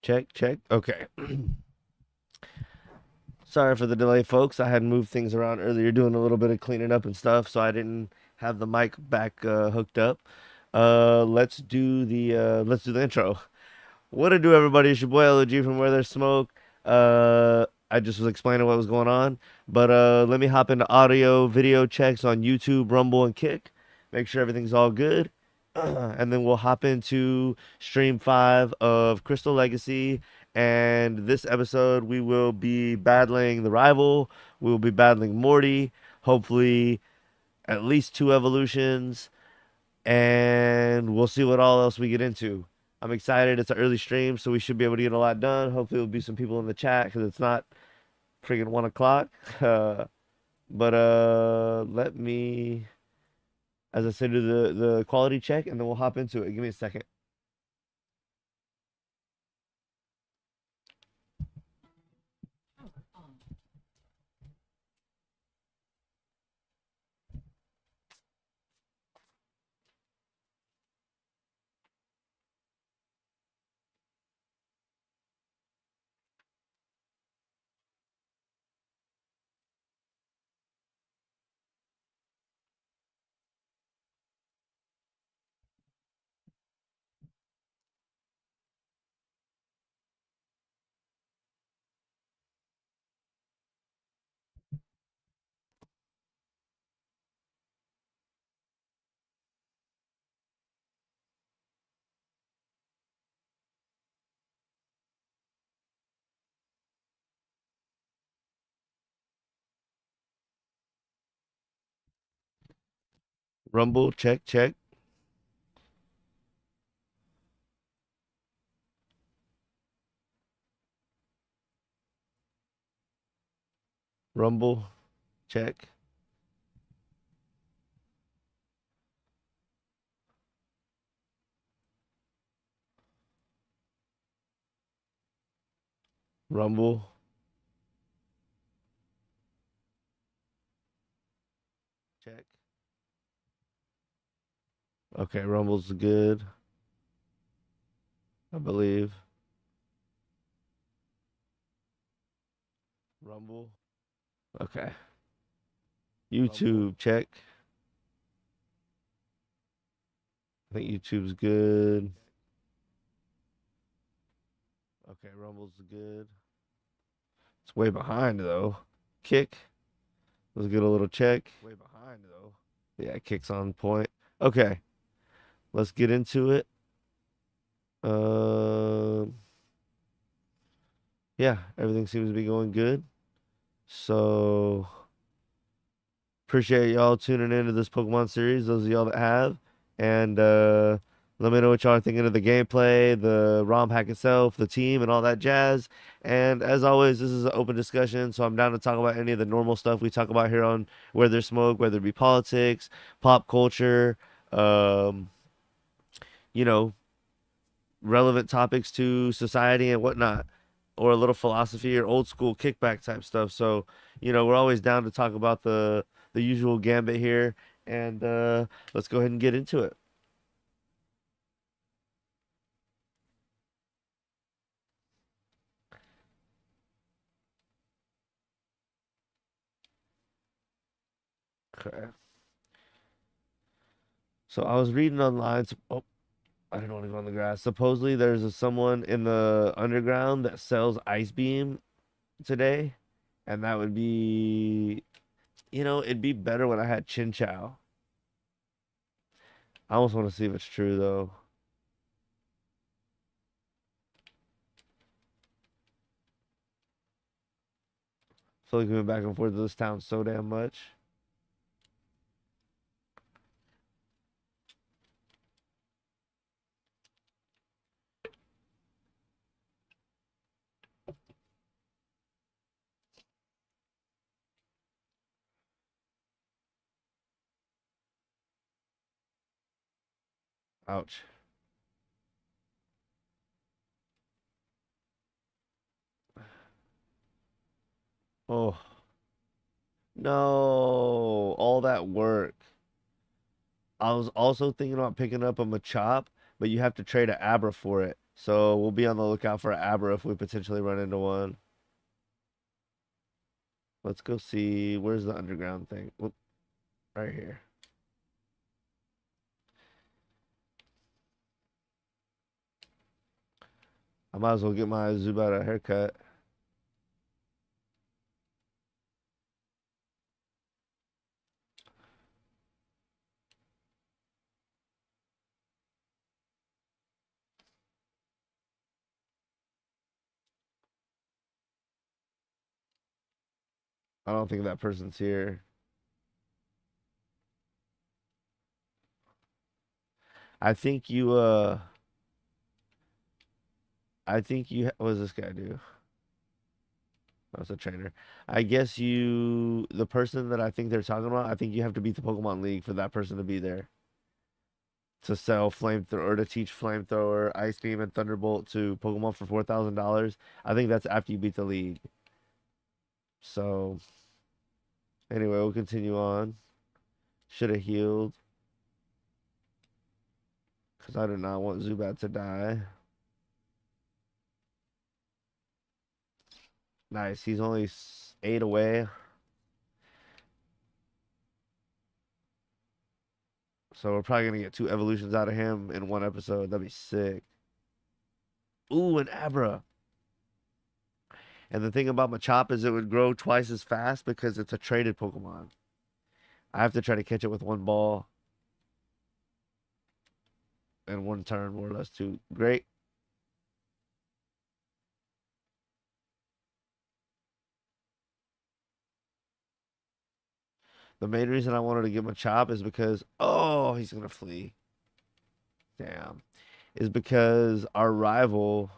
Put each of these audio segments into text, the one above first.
Check, check. Okay. Sorry for the delay, folks. I had moved things around earlier, doing a little bit of cleaning up and stuff, so I didn't have the mic back hooked up. Let's do the intro. What to do, everybody? It's your boy LG from Where There's Smoke. I just was explaining what was going on, but let me hop into audio, video checks on YouTube, Rumble, and Kick. Make sure everything's all good, and then we'll hop into stream 5 of Crystal Legacy. And this episode, we will be battling the rival. We will be battling Morty. Hopefully, at least 2 evolutions, and we'll see what all else we get into. I'm excited. It's an early stream, so we should be able to get a lot done. Hopefully, there'll be some people in the chat because it's not freaking 1 o'clock. But let me, as I said, do the quality check, and then we'll hop into it. Give me a second. Rumble, check, check. Rumble, check. Rumble, check. Okay, Rumble's good, I believe. Rumble. Okay. YouTube, check. I think YouTube's good. Okay, Rumble's good. It's way behind though. Kick. Let's get a little check. Way behind though. Yeah, Kick's on point. Okay, let's get into it. Um, yeah, everything seems to be going good. So appreciate y'all tuning into this Pokemon series. Those of y'all that have, and let me know what y'all are thinking of the gameplay, the ROM hack itself, the team, and all that jazz. And as always, this is an open discussion, so I'm down to talk about any of the normal stuff we talk about here on Where There's Smoke, whether it be politics, pop culture, um, you know, relevant topics to society and whatnot, or a little philosophy or old school kickback type stuff. So, we're always down to talk about the usual gambit here, and let's go ahead and get into it. Okay. So I was reading online. Oh, I didn't want to go on the grass. Supposedly, there's someone in the underground that sells Ice Beam today, and that would be, it'd be better when I had Chin Chow. I almost want to see if it's true though. I feel like we went back and forth to this town so damn much. Ouch. Oh, no. All that work. I was also thinking about picking up a Machop, but you have to trade an Abra for it. So we'll be on the lookout for Abra if we potentially run into one. Let's go see where's the underground thing. Oop, right here. I might as well get my Zubat a haircut. I don't think that person's here. I think you what does this guy do? That's a trainer. I guess the person that I think they're talking about, I think you have to beat the Pokemon League for that person to be there. To sell flamethrower or to teach flamethrower, ice beam, and thunderbolt to Pokemon for $4,000. I think that's after you beat the league. So anyway, we'll continue on. Should have healed because I do not want Zubat to die. Nice. He's only 8 away. So we're probably gonna get 2 evolutions out of him in one episode. That'd be sick. Ooh, an Abra. And the thing about Machop is it would grow twice as fast because it's a traded Pokemon. I have to try to catch it with one ball and one turn, more or less, too. Great. The main reason I wanted to give him a chop is because, oh, he's going to flee. Damn. Is because our rival,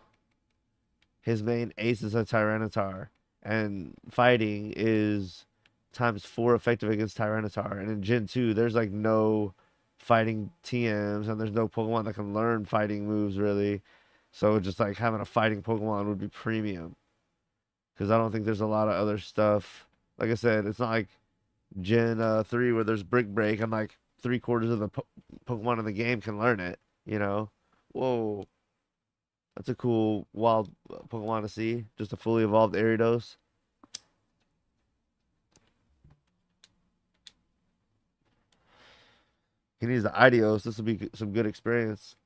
his main ace is a Tyranitar. And fighting is times 4 effective against Tyranitar. And in Gen 2, there's like no fighting TMs and there's no Pokemon that can learn fighting moves really. So just like having a fighting Pokemon would be premium. Because I don't think there's a lot of other stuff. Like I said, it's not like Gen 3 where there's Brick Break and like 3/4 of the Pokemon in the game can learn it, you know? Whoa. That's a cool wild Pokemon to see. Just a fully evolved Ariados. He needs the Ideos. This will be some good experience.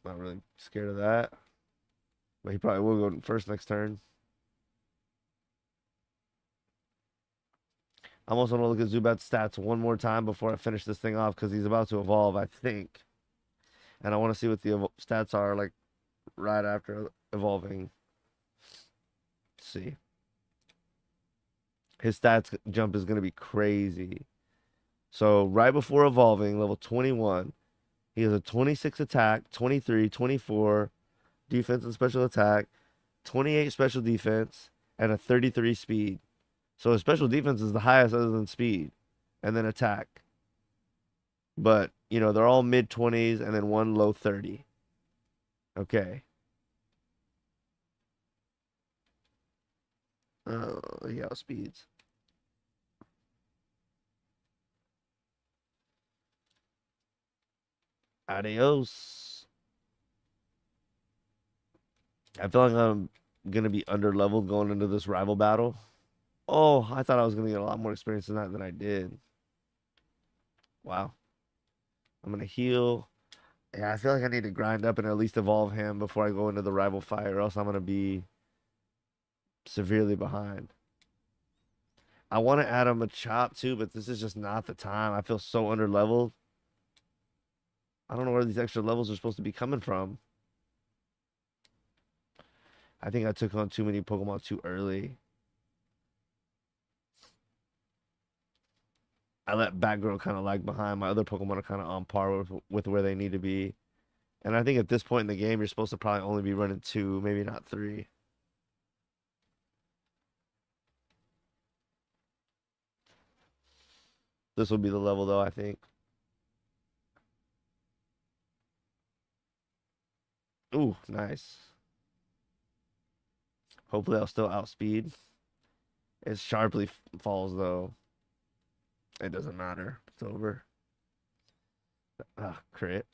Not really scared of that. But he probably will go first next turn. I'm also going to look at Zubat's stats one more time before I finish this thing off because he's about to evolve, I think. And I want to see what the stats are like right after evolving. Let's see. His stats jump is going to be crazy. So right before evolving, level 21, he has a 26 attack, 23, 24 defense and special attack, 28 special defense, and a 33 speed. So his special defense is the highest other than speed, and then attack. But, you know, they're all mid 20s and then one low 30. Okay. Oh, yeah, speeds. Adios. I feel like I'm gonna be under leveled going into this rival battle. Oh, I thought I was gonna get a lot more experience in that than I did. Wow. I'm gonna heal. Yeah, I feel like I need to grind up and at least evolve him before I go into the rival fight, or else I'm gonna be severely behind. I want to add him a chop too, but this is just not the time. I feel so under leveled. I don't know where these extra levels are supposed to be coming from. I think I took on too many Pokemon too early. I let Batgirl kind of lag behind. My other Pokemon are kind of on par with where they need to be. And I think at this point in the game, you're supposed to probably only be running 2, maybe not 3. This will be the level though, I think. Ooh, nice. Hopefully I'll still outspeed. It sharply falls though. It doesn't matter. It's over. Ah, crit.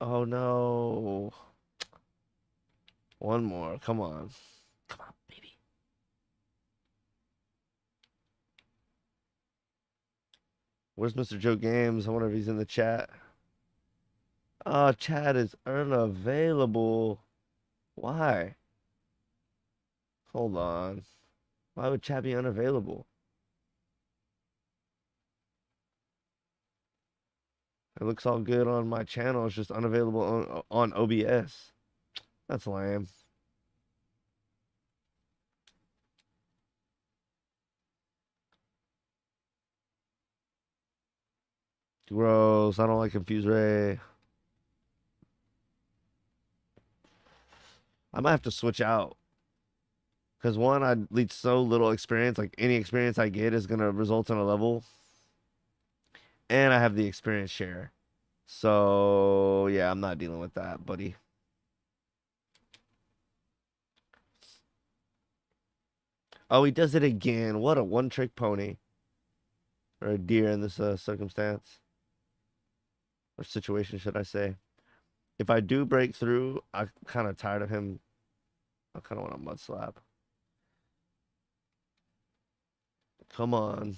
Oh no. One more. Come on. Come on, baby. Where's Mr. Joe Games? I wonder if he's in the chat. Oh, chat is unavailable. Why? Hold on. Why would chat be unavailable? It looks all good on my channel. It's just unavailable on OBS. That's lame. Gross. I don't like Confuse Ray. I might have to switch out. Because one, I lead so little experience. Like any experience I get is going to result in a level. And I have the experience share. So, yeah, I'm not dealing with that, buddy. Oh, he does it again. What a one-trick pony. Or a deer in this circumstance. Or situation, should I say. If I do break through, I'm kind of tired of him. I kind of want a mud slap. Come on.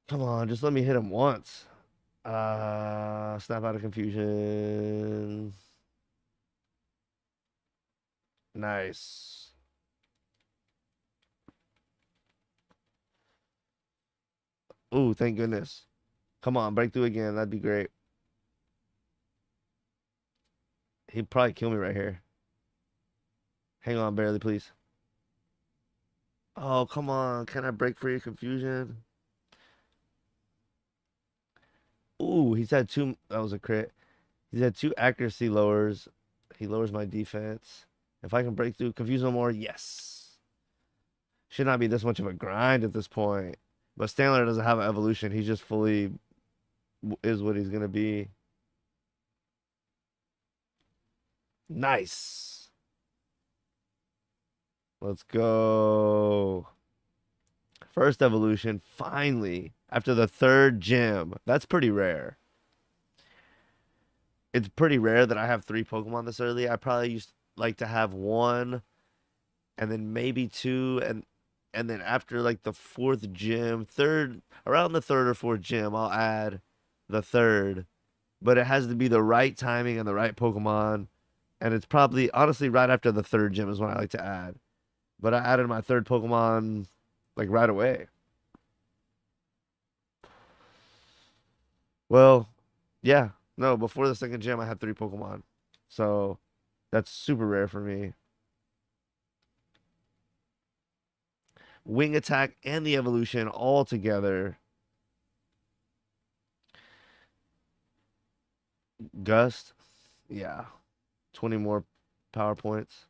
Come on, just let me hit him once. Snap out of confusion. Nice. Ooh, thank goodness. Come on, break through again. That'd be great. He'd probably kill me right here. Hang on, barely, please. Oh, come on. Can I break free of confusion? Ooh, he's had two. That was a crit. He's had two accuracy lowers. He lowers my defense. If I can break through, confuse no more. Yes. Should not be this much of a grind at this point. But Stanler doesn't have an evolution. He just fully is what he's gonna be. Nice. Let's go. First evolution, finally, after the third gym. That's pretty rare. It's pretty rare that I have three Pokemon this early. I probably used like to have one and then maybe two and then after like the fourth gym, third around the third or fourth gym, I'll add the third. But it has to be the right timing and the right Pokemon. And it's probably honestly right after the third gym is when I like to add. But I added my third Pokemon like right away. Well, yeah. No, before the second gym I had three Pokemon. So that's super rare for me. Wing attack and the evolution all together. Gust. Yeah. 20 more power points.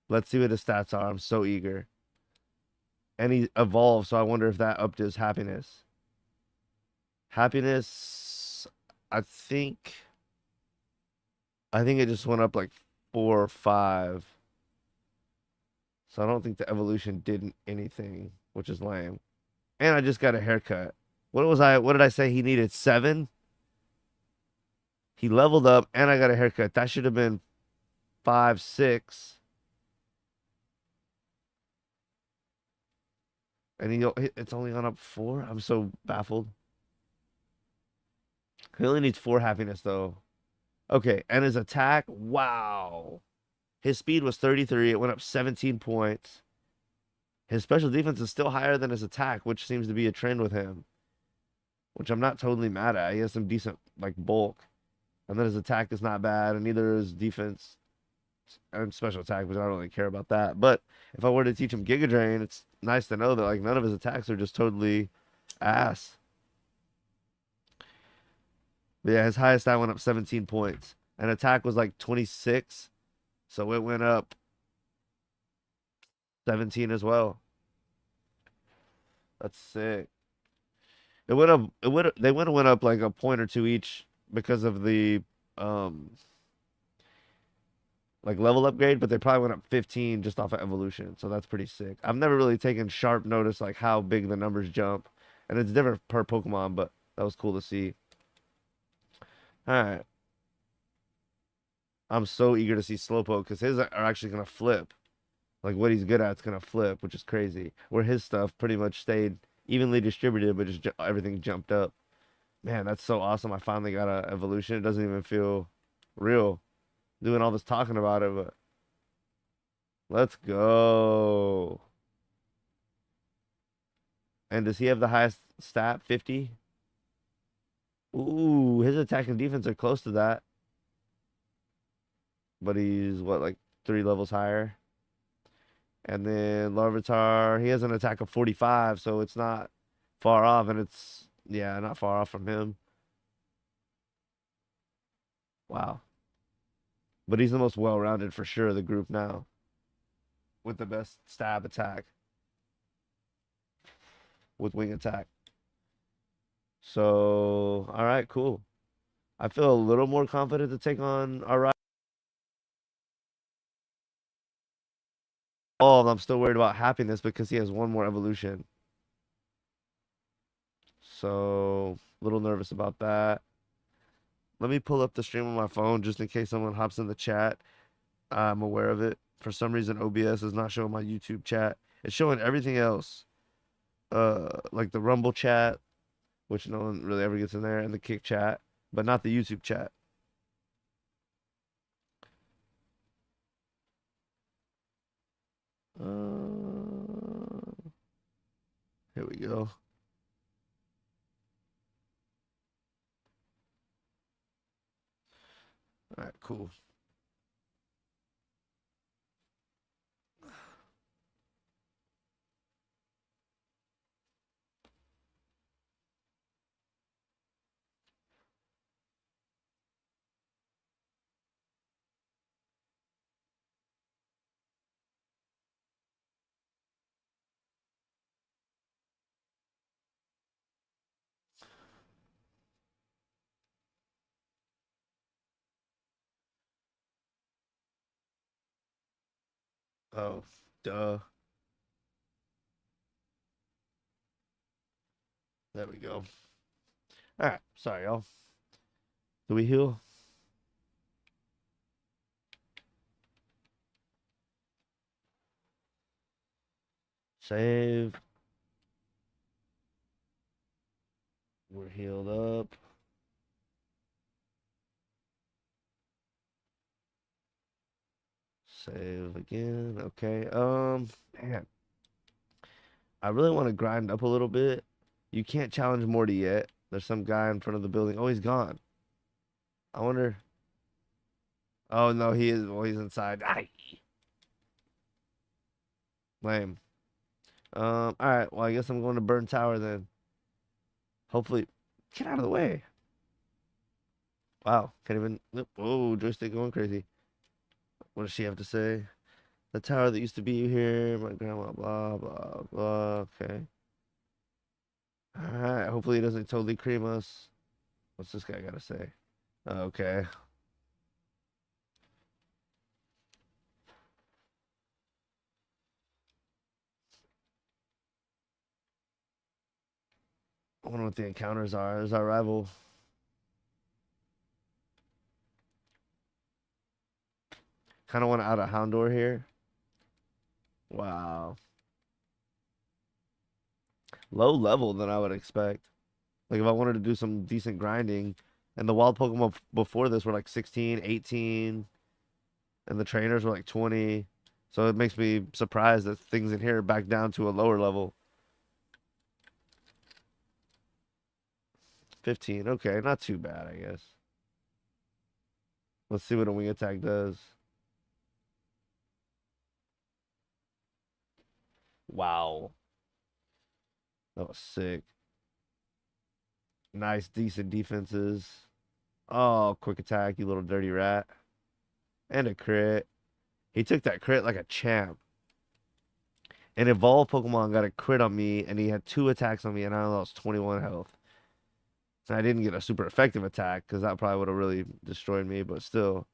Let's see what his stats are. I'm so eager. And he evolved, so I wonder if that upped his happiness. Happiness, I think it just went up like 4 or 5. So I don't think the evolution did anything, which is lame. And I just got a haircut. What did I say he needed? 7? He leveled up and I got a haircut. That should have been 5, 6. And it's only gone up 4. I'm so baffled. He only needs 4 happiness though. Okay, and his attack, wow. His speed was 33. It went up 17 points. His special defense is still higher than his attack, which seems to be a trend with him, which I'm not totally mad at. He has some decent like bulk. And then his attack is not bad, and neither is defense and special attack, but I don't really care about that. But if I were to teach him Giga Drain, it's nice to know that like none of his attacks are just totally ass. But yeah, his highest stat went up 17 points. And attack was like 26. So it went up 17 as well. That's sick. They went up like a point or two each because of the um like level upgrade, but they probably went up 15 just off of evolution. So that's pretty sick. I've never really taken sharp notice like how big the numbers jump, and it's different per Pokemon, but that was cool to see. All right, I'm so eager to see Slowpoke because his are actually gonna flip. Like what he's good at is gonna flip, which is crazy. Where his stuff pretty much stayed evenly distributed, but just everything jumped up. Man, that's so awesome. I finally got a evolution. It doesn't even feel real doing all this talking about it, but let's go. And does he have the highest stat? 50? Ooh, his attack and defense are close to that. But he's what, like 3 levels higher? And then Larvitar, he has an attack of 45, so it's not far off, and it's, yeah, not far off from him. Wow. But he's the most well-rounded for sure of the group now, with the best stab attack, with wing attack. So, all right, cool. I feel a little more confident to take on our rival. I'm still worried about happiness because he has one more evolution. So, a little nervous about that. Let me pull up the stream on my phone just in case someone hops in the chat. I'm aware of it. For some reason, OBS is not showing my YouTube chat. It's showing everything else. Like the Rumble chat, which no one really ever gets in there, and the Kick chat, but not the YouTube chat. Here we go. All right, cool. Oh, duh. There we go. All right, sorry, y'all. Do we heal? Save. We're healed up. Save again. Okay. Man, I really want to grind up a little bit. You can't challenge Morty yet. There's some guy in front of the building. Oh, he's gone. I wonder. Oh no, he is. Well, he's inside. Aye. Lame. All right. Well, I guess I'm going to Burn Tower then. Hopefully, get out of the way. Wow. Can't even. Oh, joystick going crazy. What does she have to say? The tower that used to be here. My grandma. Blah blah blah. Okay. All right. Hopefully, he doesn't totally cream us. What's this guy got to say? Okay. I wonder what the encounters are. There's our rival. Kind of want out of Houndour here. Wow. Low level than I would expect. Like if I wanted to do some decent grinding, and the wild Pokemon before this were like 16, 18, and the trainers were like 20. So it makes me surprised that things in here are back down to a lower level. 15. Okay, not too bad, I guess. Let's see what a wing attack does. Wow. That was sick. Nice, decent defenses. Oh, quick attack, you little dirty rat. And a crit. He took that crit like a champ. An evolved Pokemon got a crit on me, and he had 2 attacks on me, and I lost 21 health. And I didn't get a super effective attack, because that probably would have really destroyed me, but still.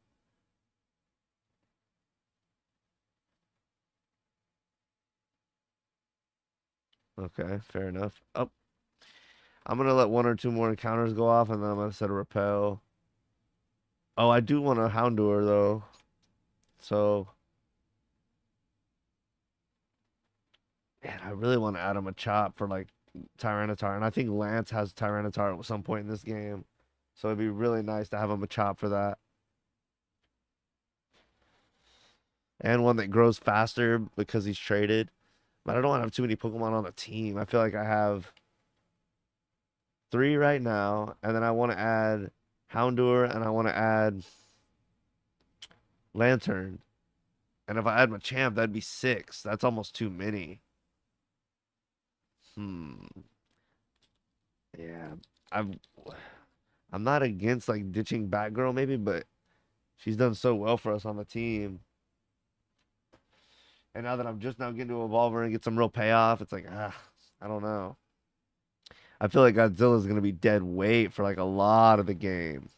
Okay, fair enough. Oh, I'm gonna let one or two more encounters go off, and then I'm gonna set a repel. Oh, I do want a Houndour though, so man, I really want to add him a chop for like Tyranitar, and I think Lance has Tyranitar at some point in this game, so it'd be really nice to have him a chop for that, and one that grows faster because he's traded. But I don't want to have too many Pokemon on the team. I feel like I have three right now, and then I want to add Houndour, and I want to add Lantern. And if I add Machamp, that'd be six. That's almost too many. Hmm. Yeah. I'm I'm not against like ditching Batgirl maybe, but she's done so well for us on the team. And now that I'm just now getting to evolve her and get some real payoff, it's like I don't know. I feel like Godzilla's gonna be dead weight for like a lot of the game.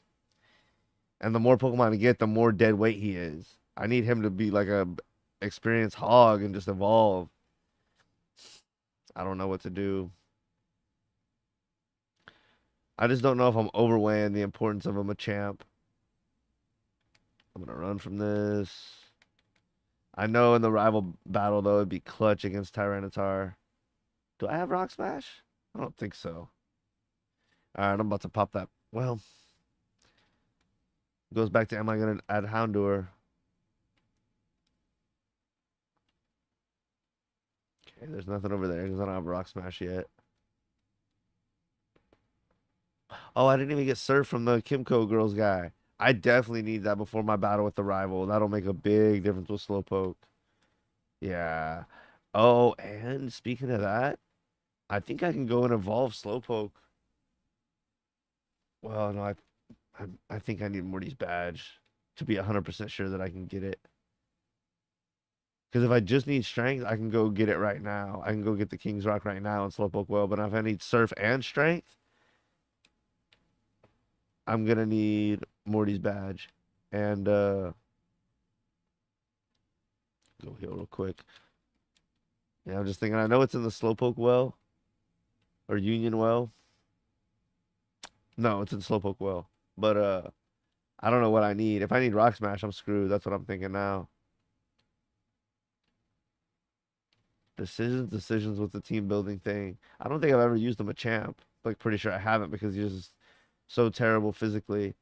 And the more Pokemon I get, the more dead weight he is. I need him to be like a experienced hog and just evolve. I don't know what to do. I just don't know if I'm overweighing the importance of a Machamp. I'm gonna run from this. I know in the rival battle though it'd be clutch against Tyranitar. Do I have Rock Smash? I don't think so. All right, I'm about to pop that. Well, goes back to am I gonna add Houndour? Okay, there's nothing over there because I don't have Rock Smash yet. Oh, I didn't even get Surf from the Kimco Girls guy. I definitely need that before my battle with the rival. That'll make a big difference with Slowpoke. Yeah. Oh, and speaking of that, I think I can go and evolve Slowpoke. Well, no, I think I need Morty's badge to be 100% sure that I can get it. Because if I just need strength, I can go get it right now. I can go get the King's Rock right now and Slowpoke well. But if I need Surf and Strength, I'm gonna need Morty's badge. And go heal real quick. Yeah, I'm just thinking. I know it's in the Slowpoke well or Union well. No, it's in Slowpoke well. But I don't know what I need. If I need Rock Smash, I'm screwed. That's what I'm thinking now. Decisions with the team building thing. I don't think I've ever used him a champ. Like pretty sure I haven't because he's just so terrible physically.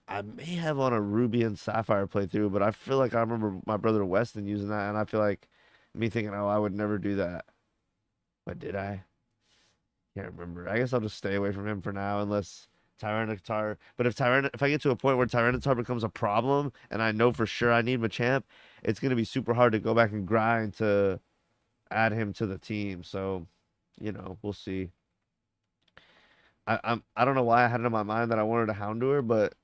I may have on a Ruby and Sapphire playthrough, but I feel like I remember my brother Weston using that, and I feel like me thinking, oh, I would never do that. But did I? Can't remember. I guess I'll just stay away from him for now, unless Tyranitar. But if I get to a point where Tyranitar becomes a problem, and I know for sure I need Machamp, it's gonna be super hard to go back and grind to add him to the team. So, we'll see. I don't know why I had it in my mind that I wanted a Houndour, but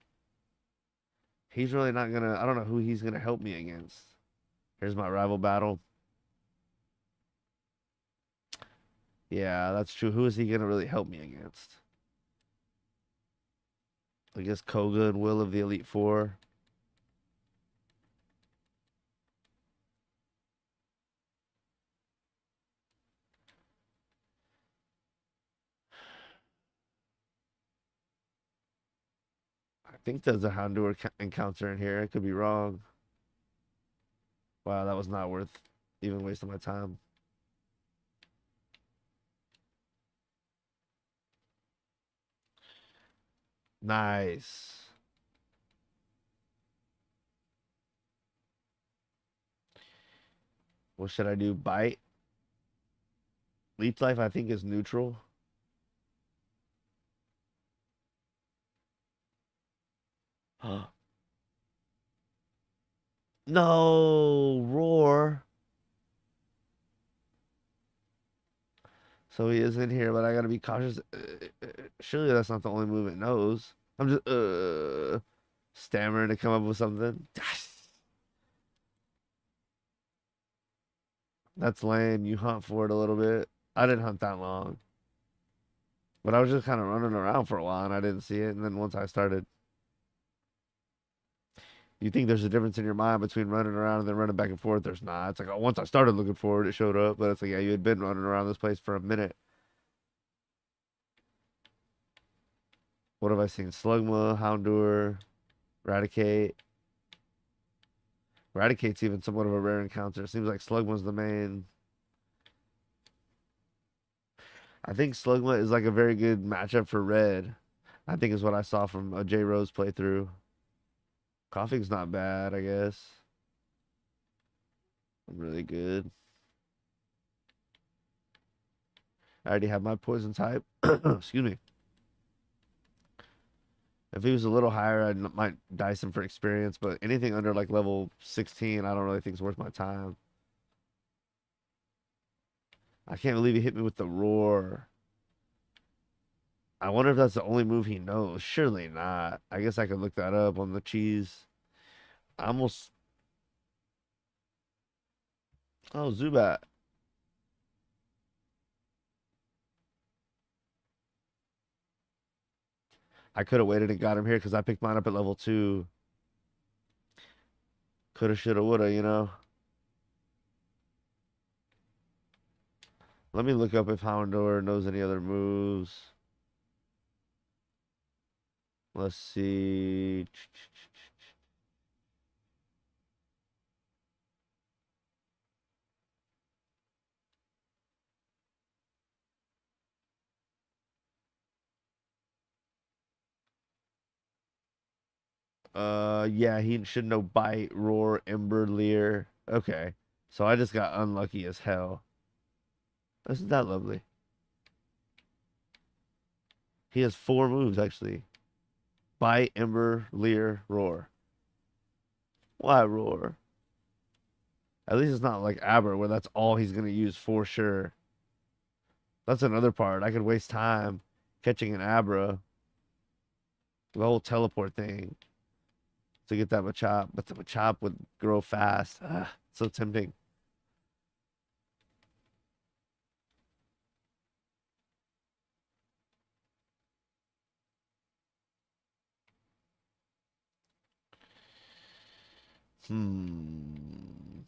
he's really not gonna. I don't know who he's gonna help me against. Here's my rival battle. Yeah, that's true. Who is he gonna really help me against? I guess Koga and Will of the Elite Four. I think there's a Houndour encounter in here. I could be wrong. Wow, that was not worth even wasting my time. Nice. What should I do? Bite? Leech Life, I think, is neutral. No, Roar. So he is in here, but I gotta be cautious. Surely that's not the only move it knows. I'm just stammering to come up with something. That's lame. You hunt for it a little bit. I didn't hunt that long, but I was just kind of running around for a while and I didn't see it. And then once I started, You think there's a difference in your mind between running around and then running back and forth? There's not. It's like, oh, once I started looking forward, it showed up. But it's like, yeah, you had been running around this place for a minute. What have I seen? Slugma, Houndour, Raticate. Raticate's even somewhat of a rare encounter. It seems like Slugma's the main. I think Slugma is like a very good matchup for red. I think is what I saw from a J Rose playthrough. Coughing's not bad, I guess. I'm really good. I already have my poison type. Excuse me. If he was a little higher, I might dice him for experience, but anything under like level 16, I don't really think is worth my time. I can't believe he hit me with the roar. I wonder if that's the only move he knows. Surely not. I guess I could look that up on the cheese. I almost. Oh, Zubat. I could have waited and got him here because I picked mine up at level 2. Coulda, shoulda, woulda. Let me look up if Houndour knows any other moves. Let's see. Yeah, he should know Bite, Roar, Ember, Leer. Okay. So I just got unlucky as hell. Isn't that lovely? He has 4 moves, actually. Bite, Ember, Leer, Roar. Why Roar? At least it's not like Aber, where that's all he's going to use for sure. That's another part. I could waste time catching an Abra, the whole teleport thing, to get that Machop. But the Machop would grow fast. So tempting. Hmm.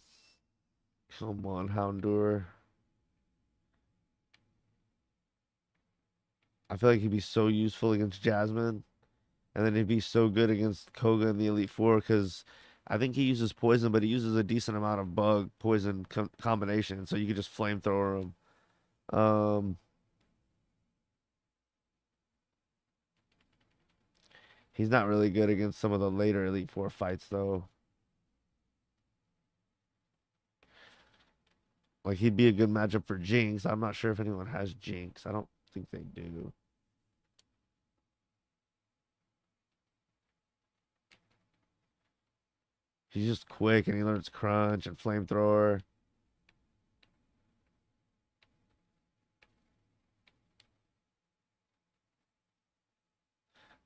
Come on, Houndour. I feel like he'd be so useful against Jasmine. And then he'd be so good against Koga in the Elite Four because I think he uses poison, but he uses a decent amount of bug poison combination. So you could just flamethrower him. Um, he's not really good against some of the later Elite Four fights, though. Like, he'd be a good matchup for Jinx. I'm not sure if anyone has Jinx. I don't think they do. He's just quick and he learns Crunch and Flamethrower.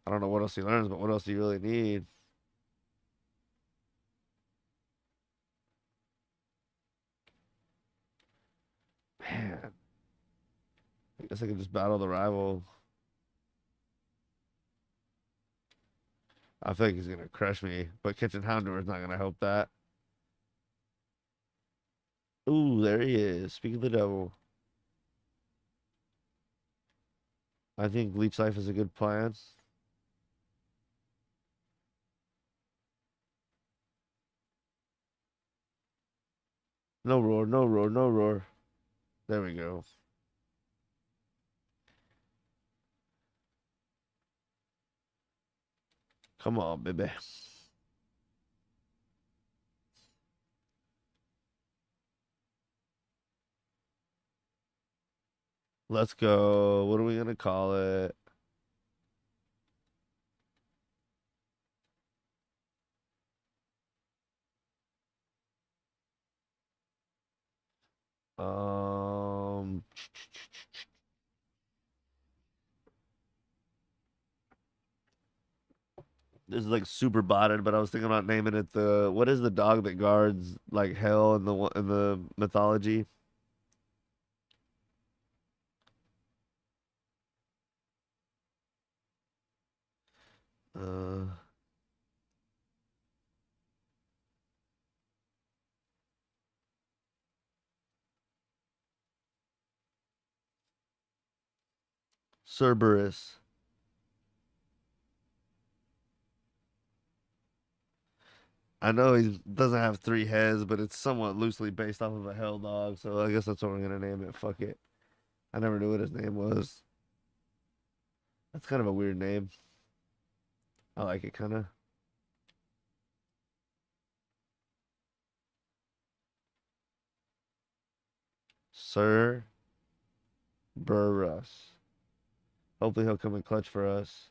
I don't know what else he learns, but what else do you really need? Man, I guess I could just battle the rival. I feel like he's gonna crush me, but catching Houndour is not gonna help that. Ooh, there he is. Speak of the devil. I think Leech Life is a good plan. No roar, no roar, no roar. There we go. Come on, baby. Let's go. What are we gonna call it? Um, this is like super botted, but I was thinking about naming it the what is the dog that guards like hell in the mythology? Uh, Cerberus. I know he doesn't have three heads, but it's somewhat loosely based off of a hell dog, so I guess that's what we're gonna name it. Fuck it. I never knew what his name was. That's kind of a weird name. I like it kind of. Sir Burrus. Hopefully he'll come in clutch for us.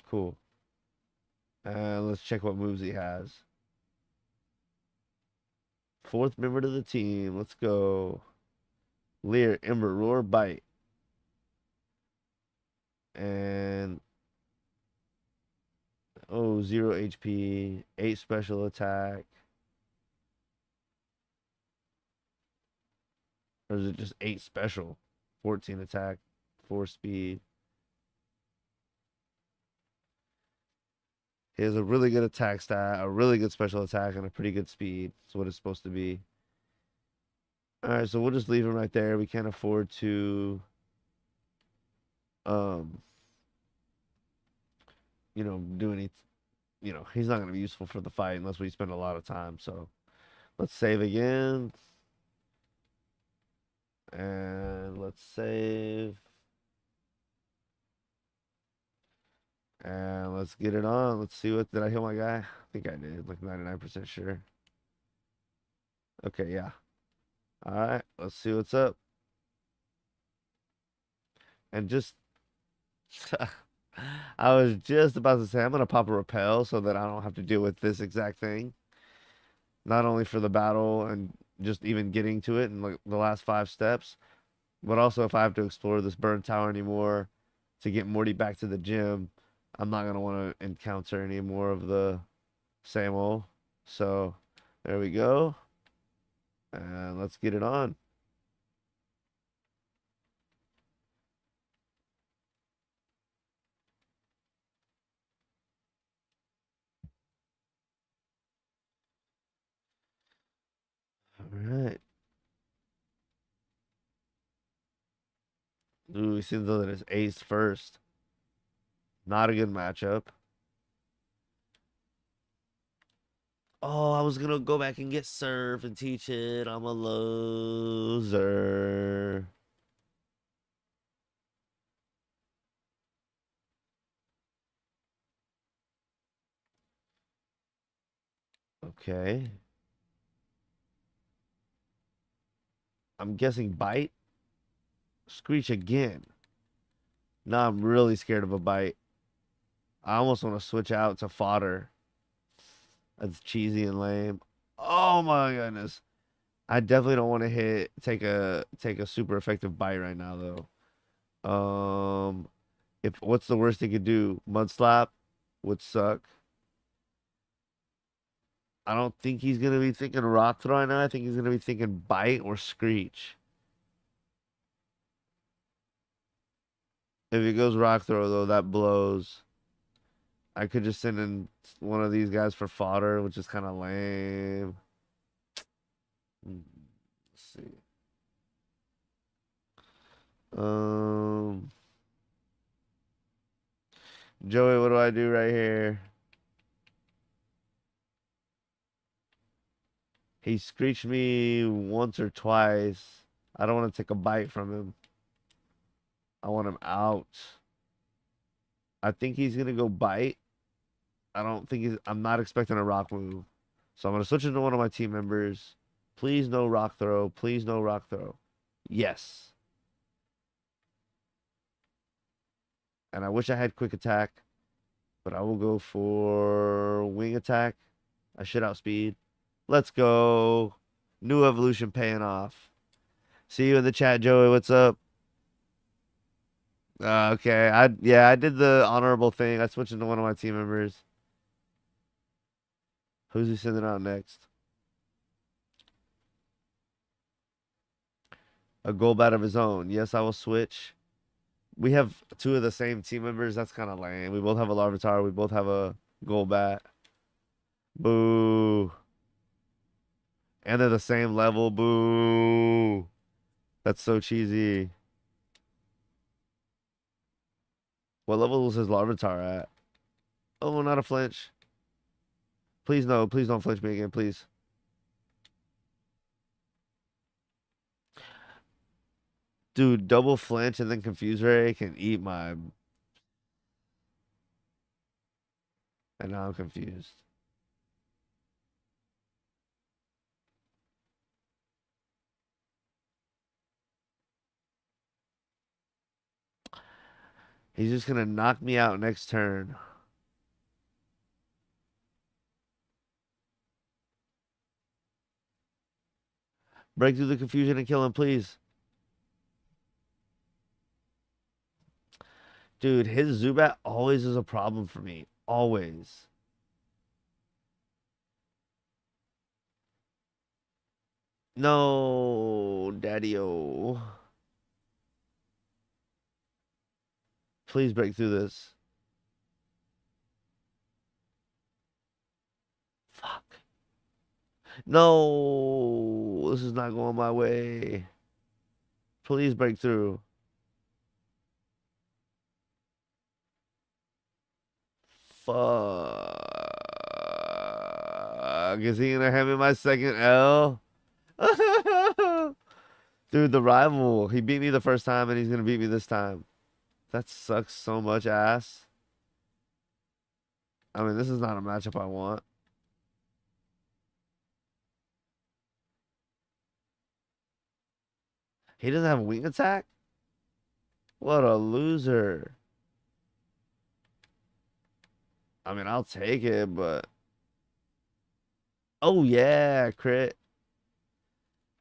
Cool. And let's check what moves he has. Fourth member to the team. Let's go. Leer, Ember, Roar, Bite. And oh, 0 HP, 8 special attack. Or is it just 8 special? 14 attack, 4 speed. He has a really good attack stat, a really good special attack, and a pretty good speed. That's what it's supposed to be. Alright, so we'll just leave him right there. We can't afford to um do any he's not gonna be useful for the fight unless we spend a lot of time. So let's save again. And let's save. And let's get it on. Let's see what did I heal my guy? I think I did, like 99% sure. Okay, yeah. All right, let's see what's up. And just I was just about to say I'm gonna pop a repel so that I don't have to deal with this exact thing. Not only for the battle and just even getting to it in like the last 5 steps, but also if I have to explore this burn tower anymore to get Morty back to the gym, I'm not gonna want to encounter any more of the same old. So there we go. And let's get it on. All right. Ooh, he seems that it's ace first. Not a good matchup. Oh, I was gonna go back and get Surf and teach it. I'm a loser. Okay. I'm guessing Bite. Screech again. Now I'm really scared of a Bite. I almost want to switch out to Fodder. That's cheesy and lame. Oh my goodness. I definitely don't want to take a super effective Bite right now though. If what's the worst he could do? Mud Slap would suck. I don't think he's gonna be thinking Rock Throw right now. I think he's gonna be thinking Bite or Screech. If he goes Rock Throw though, that blows. I could just send in one of these guys for fodder, which is kind of lame. Let's see. Um, Joey, what do I do right here? He screeched me once or twice. I don't want to take a bite from him. I want him out. I think he's gonna go bite. I don't think he's. I'm not expecting a rock move, so I'm gonna switch into one of my team members. Please no rock throw. Please no rock throw. Yes. And I wish I had quick attack, but I will go for wing attack. I should outspeed. Let's go. New evolution paying off. See you in the chat, Joey. What's up? Okay. I did the honorable thing. I switched into one of my team members. Who's he sending out next? A Golbat of his own. Yes, I will switch. We have two of the same team members. That's kind of lame. We both have a Larvitar. We both have a Golbat. Boo. And they're the same level. Boo. That's so cheesy. What level is his Larvitar at? Oh, not a flinch. Please no, please don't flinch me again, please. Dude, double flinch and then confuse ray can eat my. And now I'm confused. He's just gonna knock me out next turn. Break through the confusion and kill him, please. Dude, his Zubat always is a problem for me. Always. No, Daddy-o. Please break through this. Fuck. No, this is not going my way. Please break through. Fuck. Is he gonna hand me my second L? Dude, the rival. He beat me the first time and he's gonna beat me this time. That sucks so much ass. I mean, this is not a matchup I want. He doesn't have a wing attack? What a loser. I mean, I'll take it, but... Oh, yeah, crit.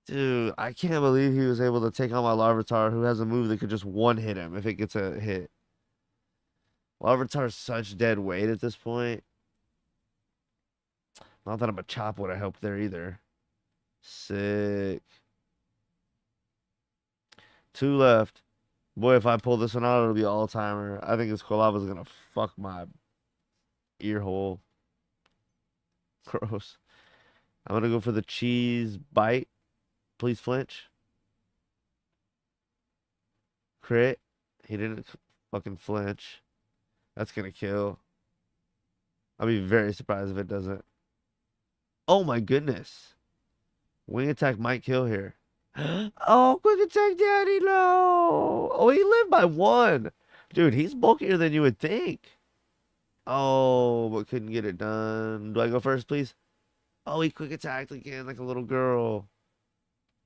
Dude, I can't believe he was able to take on my Larvitar, who has a move that could just one-hit him if it gets a hit. Larvitar's such dead weight at this point. Not that I'm a chop would have helped there either. Sick. 2 left. Boy, if I pull this one out, it'll be all-timer. I think this Quilava's gonna fuck my ear hole. Gross. I'm gonna go for the cheese bite. Please flinch. Crit. He didn't fucking flinch. That's gonna kill. I'll be very surprised if it doesn't. Oh my goodness. Wing attack might kill here. Oh, quick attack, daddy, no. Oh, he lived by 1. Dude, he's bulkier than you would think. Oh, but couldn't get it done. Do I go first, please? Oh, he quick attacked again like a little girl.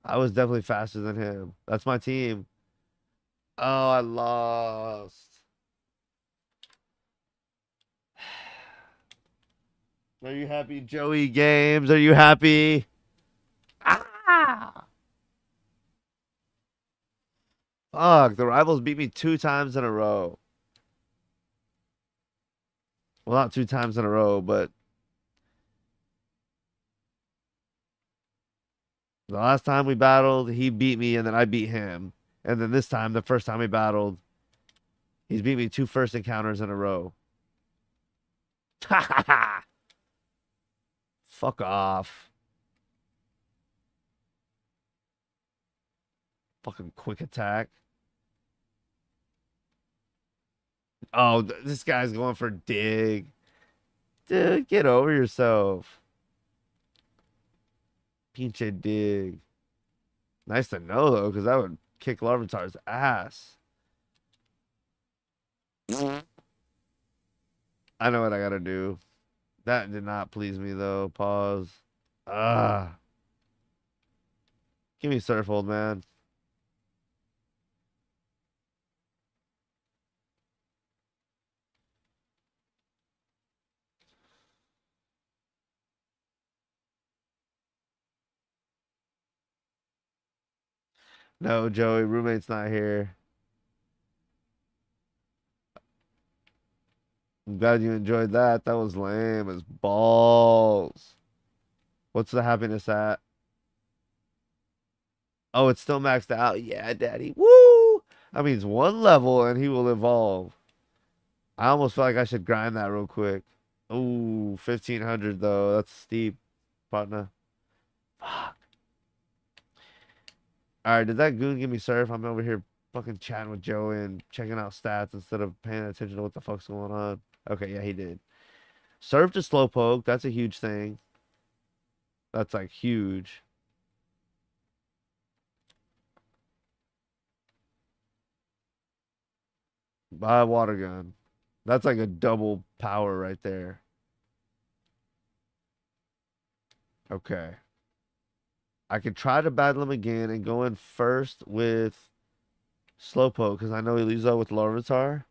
I was definitely faster than him. That's my team. Oh, I lost. Are you happy, Joey Games? Are you happy? Ah! Fuck, the rivals beat me 2 times in a row. Well, not 2 times in a row, but the last time we battled, he beat me and then I beat him. And then this time, the first time we battled, he's beat me 2 first encounters in a row. Ha ha ha! Fuck off. Fucking quick attack. Oh, this guy's going for dig. Dude, get over yourself. Pinche dig. Nice to know, though, because that would kick Larvitar's ass. I know what I gotta do. That did not please me, though. Pause. Ah. Give me Surf, old man. No, Joey, roommate's not here. I'm glad you enjoyed that. That was lame as balls. What's the happiness at? Oh, it's still maxed out. Yeah, daddy. Woo! That means 1 level and he will evolve. I almost feel like I should grind that real quick. Ooh, 1500 though. That's steep, partner. Fuck. All right, did that goon give me surf? I'm over here fucking chatting with Joey and checking out stats instead of paying attention to what the fuck's going on. Okay, yeah, he did. Surf to slowpoke. That's a huge thing. That's like huge. Buy a water gun. That's like a double power right there. Okay. I could try to battle him again and go in first with Slowpoke because I know he leaves out with Larvitar.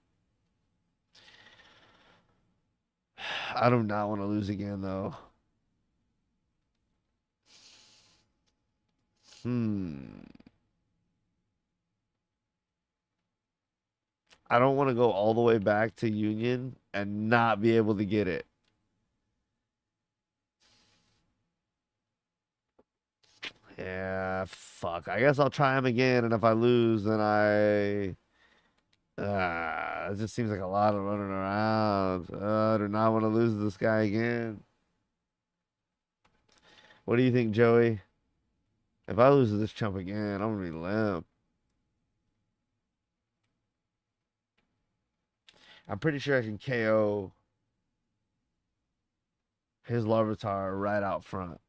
I do not want to lose again though. Hmm. I don't want to go all the way back to Union and not be able to get it. Yeah, fuck. I guess I'll try him again, and if I lose, then it just seems like a lot of running around. I do not want to lose this guy again. What do you think, Joey? If I lose to this chump again, I'm gonna be limp. I'm pretty sure I can KO his Larvitar right out front.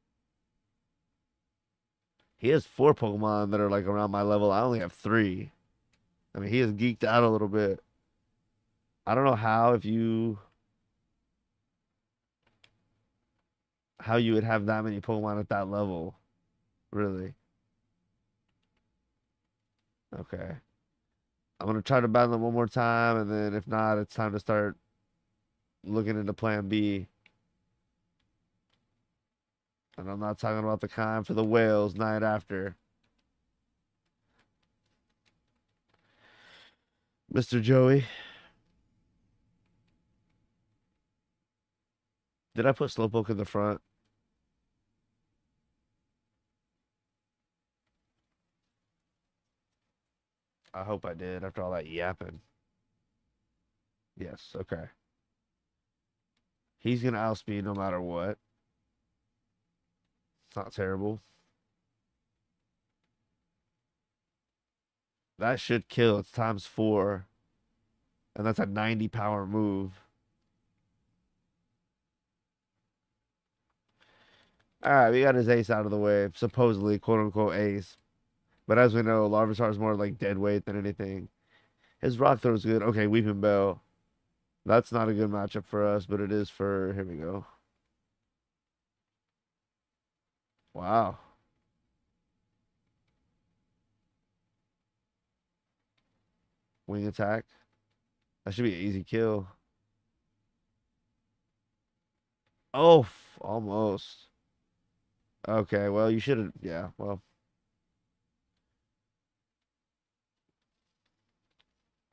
He has four Pokemon that are like around my level. I only have three. I mean, he has geeked out a little bit. I don't know how you would have that many Pokemon at that level, really. Okay. I'm gonna try to battle him one more time, and then if not, it's time to start looking into Plan B. And I'm not talking about the kind for the whales night after. Mr. Joey, did I put Slowpoke in the front? I hope I did after all that yapping. Yes, okay. He's gonna outspeed no matter what. It's not terrible. That should kill. It's times four. And that's a 90 power move. All right, we got his ace out of the way. Supposedly, quote unquote, ace. But as we know, Larvitar is more like dead weight than anything. His rock throw is good. Okay, Weeping Bell. That's not a good matchup for us, but it is for. Here we go. Wow. Wing attack. That should be an easy kill. Oh, almost. Okay, well, you should have. Yeah, well.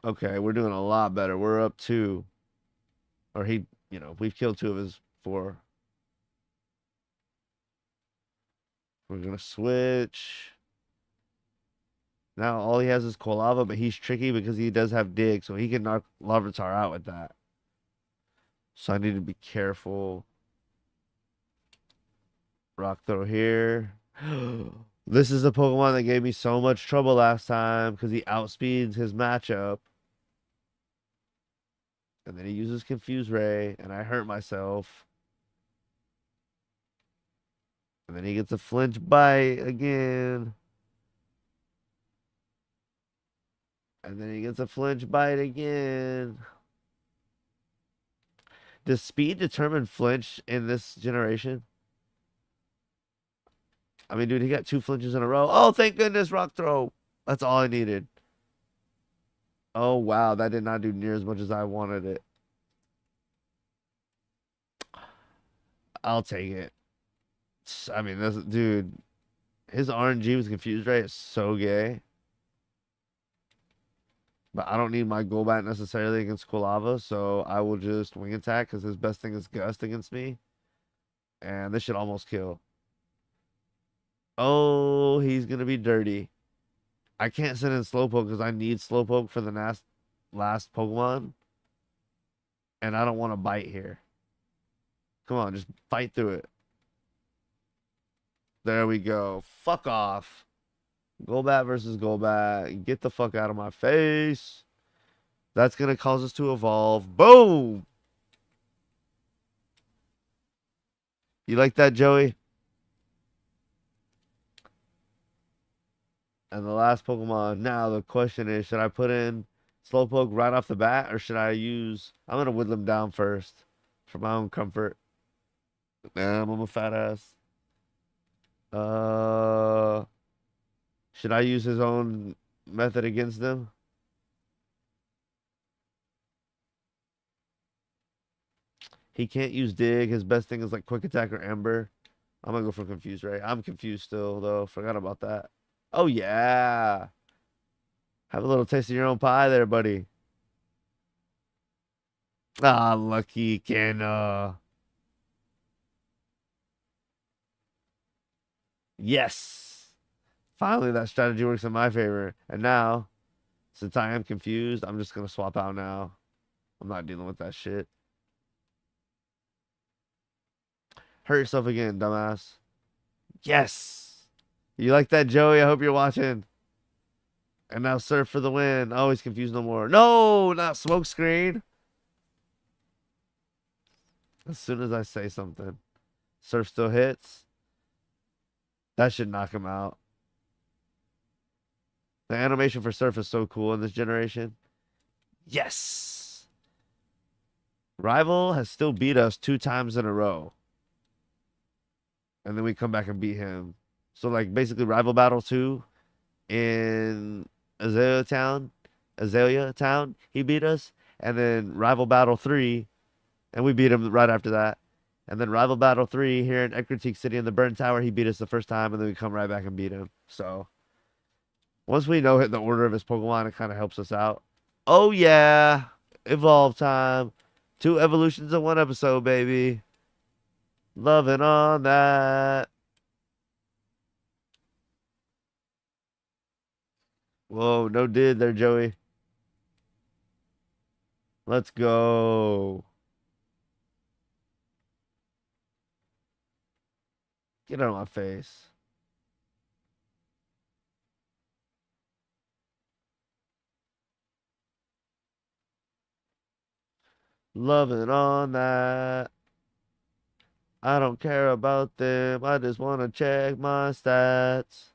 Okay, we're doing a lot better. We're up two. Or we've killed two of his four. We're going to switch. Now all he has is Kolava, but he's tricky because he does have Dig, so he can knock Larvitar out with that. So I need to be careful. Rock throw here. This is a Pokemon that gave me so much trouble last time because he outspeeds his matchup. And then he uses Confuse Ray, and I hurt myself. And then he gets a flinch bite again. And then he gets a flinch bite again. Does speed determine flinch in this generation? I mean, dude, he got two flinches in a row. Oh, thank goodness, rock throw. That's all I needed. Oh, wow. That did not do near as much as I wanted it. I'll take it. I mean, this dude, his RNG was confused, right? It's so gay. But I don't need my Golbat necessarily against Quilava, so I will just wing attack because his best thing is Gust against me. And this should almost kill. Oh, he's going to be dirty. I can't send in Slowpoke because I need Slowpoke for the last Pokemon. And I don't want to bite here. Come on, just fight through it. There we go. Fuck off. Golbat versus Golbat. Get the fuck out of my face. That's going to cause us to evolve. Boom! You like that, Joey? And the last Pokemon. Now, the question is, should I put in Slowpoke right off the bat, or should I use... I'm going to whittle him down first for my own comfort. Damn, I'm a fat ass. Uh, should I use his own method against them? He can't use Dig. His best thing is like Quick Attack or Ember. I'm gonna go for Confused Ray. I'm confused still, though. Forgot about that. Oh, yeah. Have a little taste of your own pie there, buddy. Ah, lucky Kenna. Yes. Finally, that strategy works in my favor. And now, since I am confused, I'm just gonna swap out now. I'm not dealing with that shit. Hurt yourself again, dumbass. Yes. You like that, Joey? I hope you're watching. And now Surf for the win. Always confused no more. No, not Smokescreen. As soon as I say something, Surf still hits. That should knock him out. The animation for Surf is so cool in this generation. Yes. Rival has still beat us 2 times in a row. And then we come back and beat him. So, like, basically, Rival Battle 2 in Azalea Town, he beat us. And then Rival Battle 3, and we beat him right after that. And then Rival Battle 3 here in Ecruteak City in the Burn Tower, he beat us the first time, and then we come right back and beat him. So, once we know the order of his Pokemon, it kind of helps us out. Oh, yeah. Evolve time. 2 evolutions in 1 episode, baby. Loving on that. Whoa, no did there, Joey. Let's go. Get out of my face. Loving on that. I don't care about them. I just want to check my stats.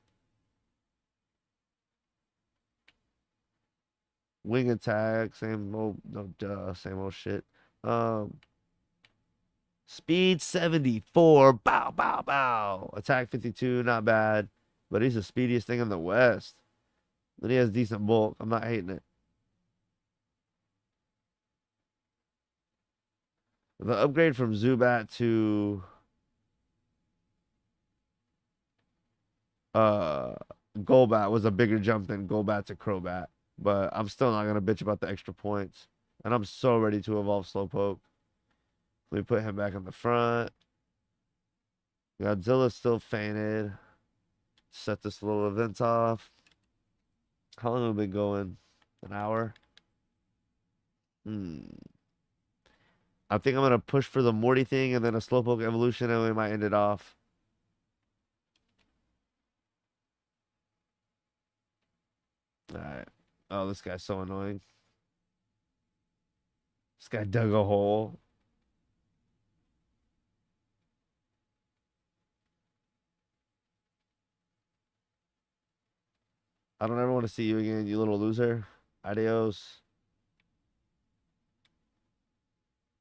Wing attack, same old, no, duh, same old shit. Um, Speed 74, bow, bow, bow. Attack 52, not bad. But he's the speediest thing in the West. But he has decent bulk. I'm not hating it. The upgrade from Zubat to uh Golbat was a bigger jump than Golbat to Crobat. But I'm still not gonna bitch about the extra points. And I'm so ready to evolve Slowpoke. Let me put him back in the front. Godzilla's still fainted. Set this little event off. How long have we been going? An hour? I think I'm gonna push for the Morty thing and then a Slowpoke evolution, and we might end it off. Alright. Oh, this guy's so annoying. This guy dug a hole. I don't ever want to see you again, you little loser. Adios.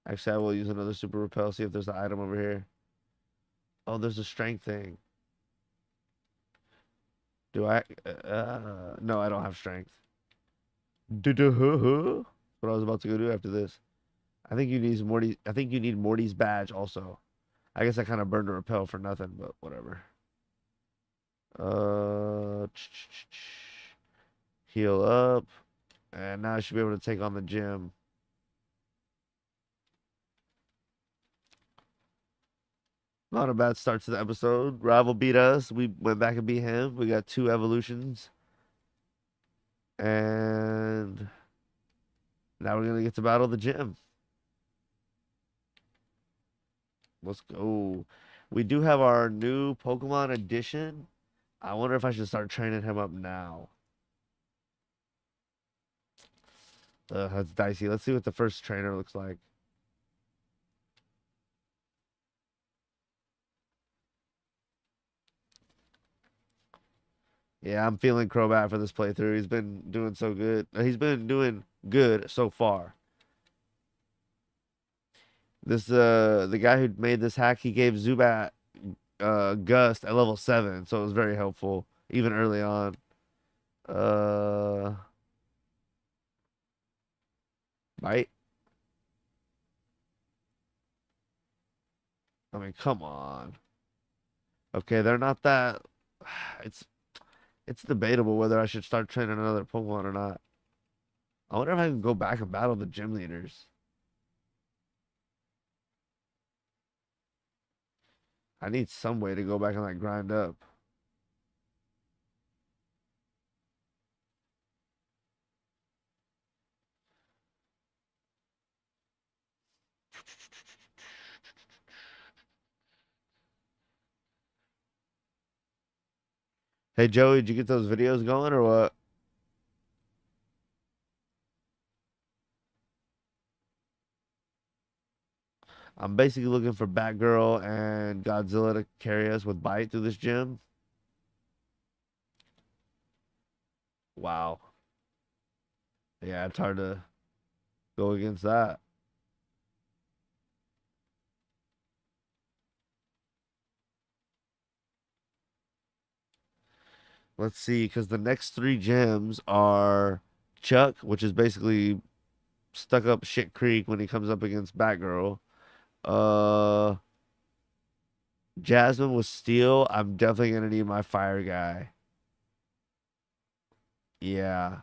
Actually, I will use another super repel, see if there's an item over here. Oh, there's a strength thing. Do I? No, I don't have strength. What I was about to go do after this. I think you need Morty. I think you need Morty's badge also. I guess I kind of burned a repel for nothing, but whatever. Uh, heal up, and now I should be able to take on the gym. Not a bad start to the episode. Rival beat us. We went back and beat him. We got 2 evolutions. And now we're going to get to battle the gym. Let's go. We do have our new Pokemon edition I wonder if I should start training him up now. That's dicey. Let's see what the first trainer looks like. Yeah, I'm feeling Crobat for this playthrough. He's been doing so good. He's been doing good so far. This the guy who made this hack, he gave Zubat Gust at level 7, so it was very helpful even early on. Uh Bite. I mean, come on. Okay, they're not that it's it's debatable whether I should start training another Pokemon or not. I wonder if I can go back and battle the gym leaders. I need some way to go back and like grind up. Hey Joey, did you get those videos going or what? I'm basically looking for Batgirl and Godzilla to carry us with Bite through this gym. Wow. Yeah, it's hard to go against that. Let's see, because the next three gyms are Chuck, which is basically stuck up shit creek when he comes up against Batgirl. Uh, Jasmine with Steel. I'm definitely gonna need my fire guy. Yeah.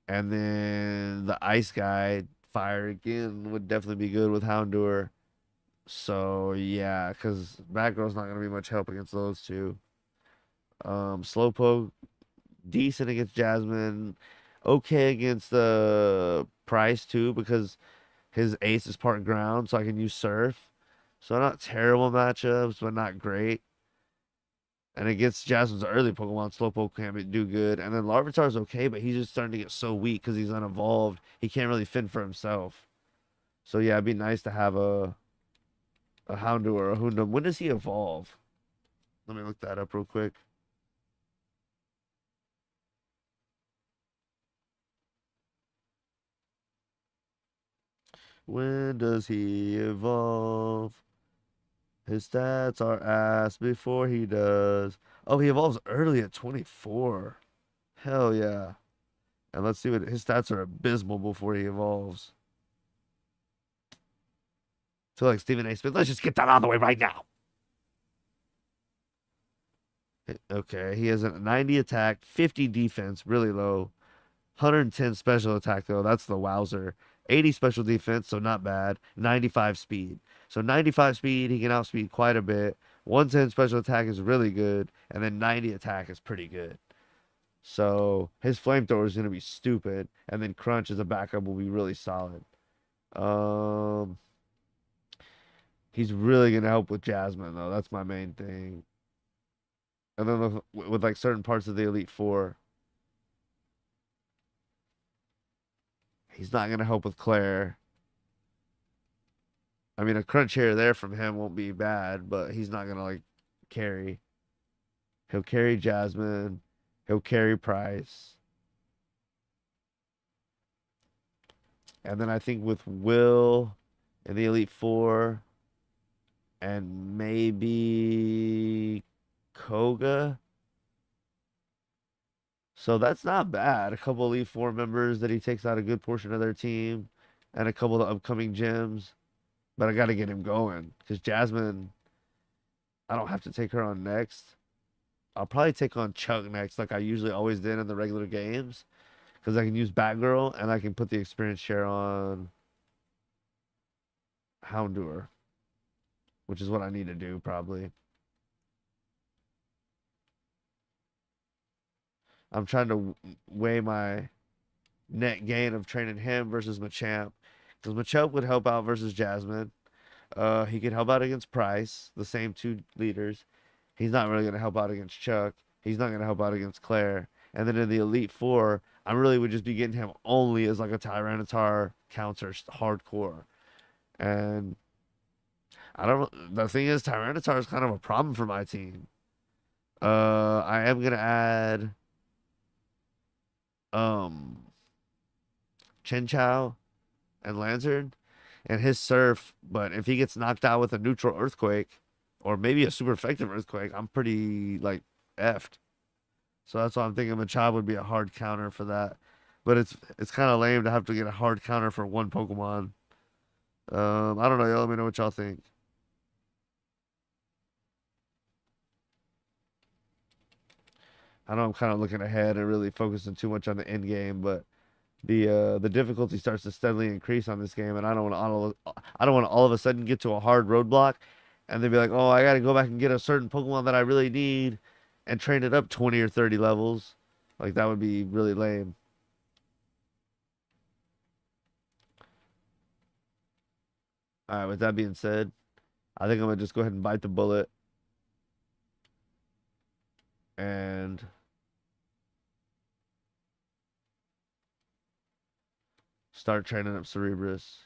And then the ice guy, fire again, would definitely be good with Houndour. So yeah, because Batgirl's not gonna be much help against those two. Slowpoke, decent against Jasmine, okay against the Price too, because his ace is part ground, so I can use Surf. So not terrible matchups, but not great. And against Jasmine's early Pokemon, Slowpoke can't do good. And then Larvitar's okay, but he's just starting to get so weak because he's unevolved. He can't really fend for himself. So yeah, it'd be nice to have a Houndour or a Houndoom. When does he evolve? Let me look that up real quick. When does he evolve? His stats are ass before he does. Oh, he evolves early at 24. Hell yeah. And let's see what his stats are abysmal before he evolves. So like Stephen A. Smith, let's just get that out of the way right now. Okay, he has a 90 attack, 50 defense, really low. 110 special attack though, that's the wowzer. 80 special defense, so not bad. 95 speed. So 95 speed, he can outspeed quite a bit. 110 special attack is really good, and then 90 attack is pretty good. So his flamethrower is gonna be stupid, and then Crunch as a backup will be really solid. Um, he's really gonna help with Jasmine though. That's my main thing. And then with like certain parts of the Elite Four, he's not gonna help with Claire. I mean, a crunch here or there from him won't be bad, but he's not gonna like carry. He'll carry Jasmine. He'll carry Price. And then I think with Will in the Elite Four and maybe Koga. So that's not bad. A couple Elite Four members that he takes out a good portion of their team and a couple of the upcoming gyms. But I got to get him going because Jasmine, I don't have to take her on next. I'll probably take on Chuck next, like I usually always did in the regular games, because I can use Batgirl and I can put the experience share on Houndour, which is what I need to do probably. I'm trying to weigh my net gain of training him versus Machamp, because Machamp would help out versus Jasmine. He could help out against Price, the same two leaders. He's not really gonna help out against Chuck. He's not gonna help out against Claire. And then in the Elite Four, I really would just be getting him only as like a Tyranitar counter hardcore. And I don't. The thing is, Tyranitar is kind of a problem for my team. I am gonna add um Chinchou and Lantern and his Surf, but if he gets knocked out with a neutral Earthquake or maybe a super effective Earthquake, I'm pretty like effed. So that's why I'm thinking Machop would be a hard counter for that. But it's kind of lame to have to get a hard counter for one Pokemon. I don't know. Y'all let me know what y'all think. I know I'm kind of looking ahead and really focusing too much on the end game, but the difficulty starts to steadily increase on this game, and I don't want to all of a sudden get to a hard roadblock, and then be like, oh, I got to go back and get a certain Pokemon that I really need, and train it up 20 or 30 levels. Like that would be really lame. All right, with that being said, I think I'm gonna just go ahead and bite the bullet and start training up Cerebrus.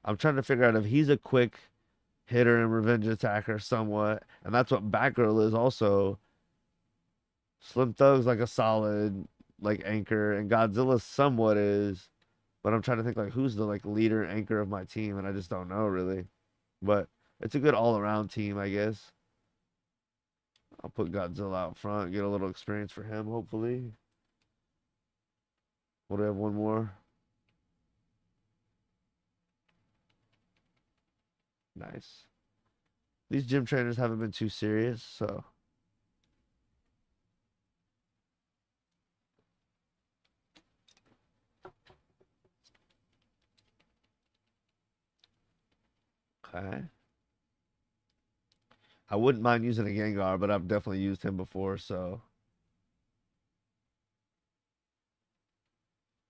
I'm trying to figure out if he's a quick hitter and revenge attacker somewhat, and that's what Batgirl is also. Slim Thug's like a solid like anchor, and Godzilla somewhat is, but I'm trying to think like who's the like leader anchor of my team, and I just don't know really. But it's a good all around team, I guess. I'll put Godzilla out front, get a little experience for him, hopefully. What do I have? One more. Nice. These gym trainers haven't been too serious, so okay. I wouldn't mind using a Gengar, but I've definitely used him before, so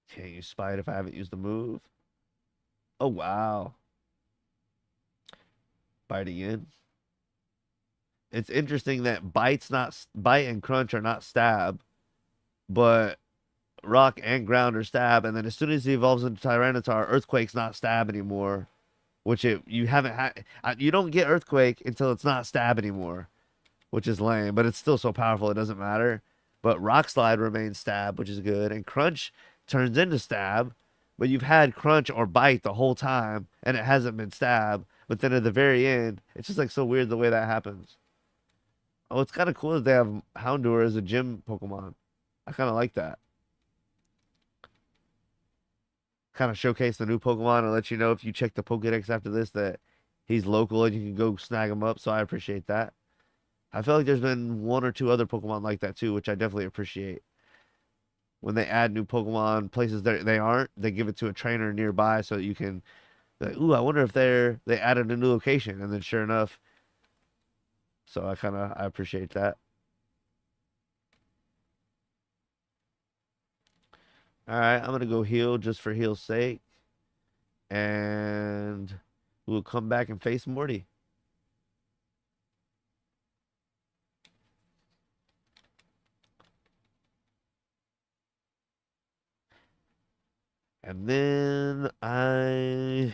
can't use Spite if I haven't used the move. Oh wow. Bite again. It's interesting that Bite and Crunch are not stab, but Rock and Ground are stab, and then as soon as he evolves into Tyranitar, Earthquake's not stab anymore. Which you haven't had. You don't get Earthquake until it's not stab anymore, which is lame, but it's still so powerful it doesn't matter. But Rock Slide remains stab, which is good, and Crunch turns into stab, but you've had Crunch or Bite the whole time, and it hasn't been stab. But then at the very end, it's just like so weird the way that happens. Oh, it's kind of cool that they have Houndour as a gym Pokemon. I kind of like that. Kind of showcase the new Pokemon and let you know if you check the Pokedex after this that he's local and you can go snag him up. So I appreciate that. I feel like there's been one or two other Pokemon like that too, which I definitely appreciate. When they add new Pokemon places they aren't, they give it to a trainer nearby so that you can be like, ooh, I wonder if they added a new location, and then sure enough. So I appreciate that. All right, I'm gonna go heal just for heal's sake, and we'll come back and face Morty. And then hmm,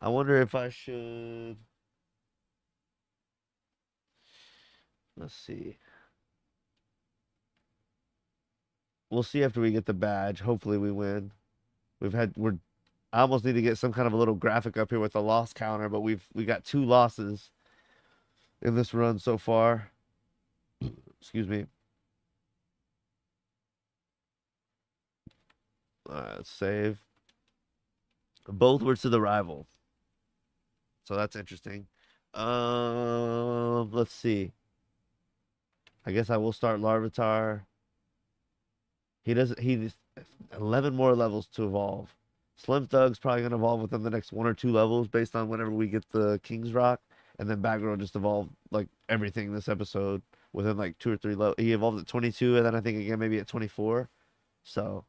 I wonder if I should. Let's see. We'll see after we get the badge. Hopefully we win. We're I almost need to get some kind of a little graphic up here with the loss counter, but we got two losses in this run so far. Excuse me. Let's save. Both were to the rival. So that's interesting. Let's see. I guess I will start Larvitar. He's 11 more levels to evolve. Slim Thug's probably gonna evolve within the next one or two levels based on whenever we get the King's Rock. And then Batgirl just evolved like everything this episode within like two or three levels. He evolved at 22 and then I think again maybe at 24. So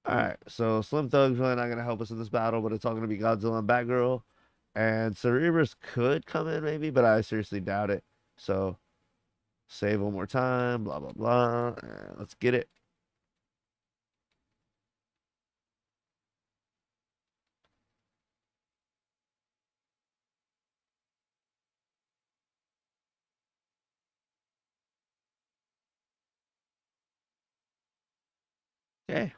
Alright, so Slim Thug's really not gonna help us in this battle, but it's all gonna be Godzilla and Batgirl. And Cerebrus could come in maybe, but I seriously doubt it. So save one more time, blah blah blah. Let's get it. Okay.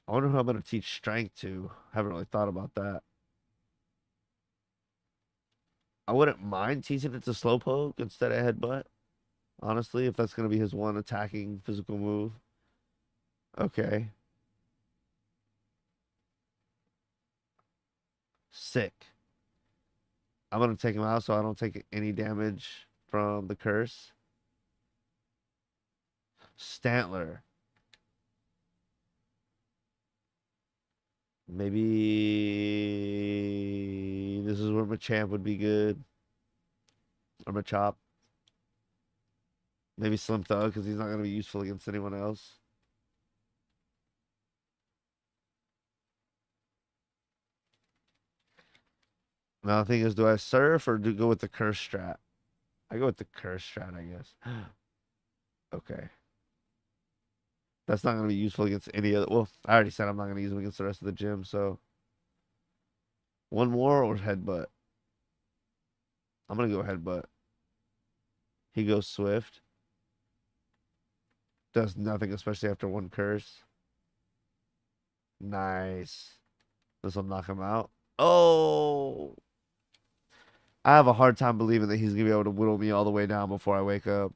I wonder who I'm gonna teach strength to. Haven't really thought about that. I wouldn't mind teaching it to Slowpoke instead of Headbutt. Honestly, if that's gonna be his one attacking physical move. Okay. Sick. I'm gonna take him out so I don't take any damage from the curse. Stantler. Maybe this is where Machamp would be good. Or Machop. Maybe Slim Thug because he's not going to be useful against anyone else. Now the thing is, do I surf or do go with the curse strat? I go with the curse strat, I guess. Okay. That's not going to be useful against any other. Well, I already said I'm not going to use him against the rest of the gym, so. One more or headbutt? I'm going to go headbutt. He goes swift. Does nothing, especially after one curse. Nice. This will knock him out. Oh! I have a hard time believing that he's going to be able to whittle me all the way down before I wake up.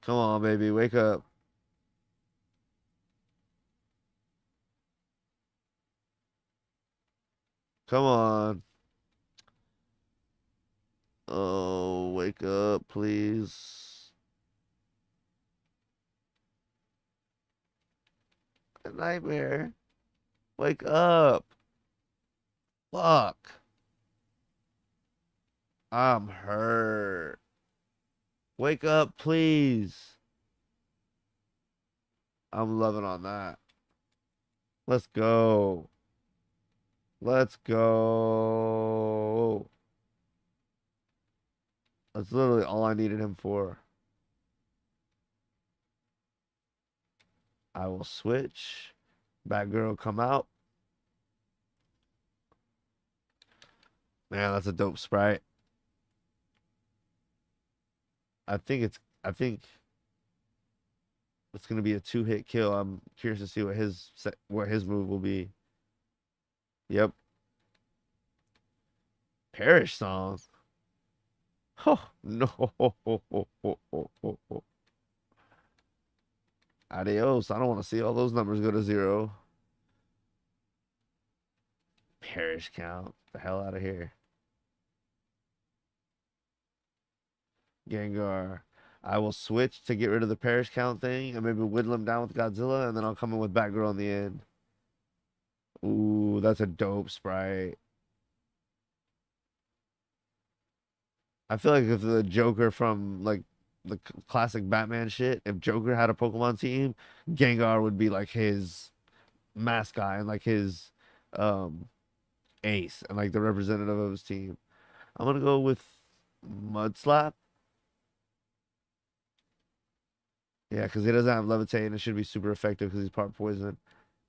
Come on, baby. Wake up. Come on. Oh, wake up, please. A nightmare. Wake up. Fuck. I'm hurt. Wake up, please. I'm loving on that. Let's go. Let's go. That's literally all I needed him for. I will switch. Batgirl come out. Man, that's a dope sprite. I think it's gonna be a two-hit kill. I'm curious to see what his move will be. Yep. Perish song. Oh no. Adios. I don't want to see all those numbers go to zero. Perish count. The hell out of here. Gengar. I will switch to get rid of the perish count thing and maybe whittle him down with Godzilla, and then I'll come in with Batgirl on the end. Ooh, that's a dope sprite. I feel like if the Joker from like the classic Batman shit, if Joker had a Pokemon team, Gengar would be like his mascot and like his um ace and like the representative of his team. I'm gonna go with Mud Slap. Yeah, because he doesn't have Levitate and it should be super effective because he's part poison.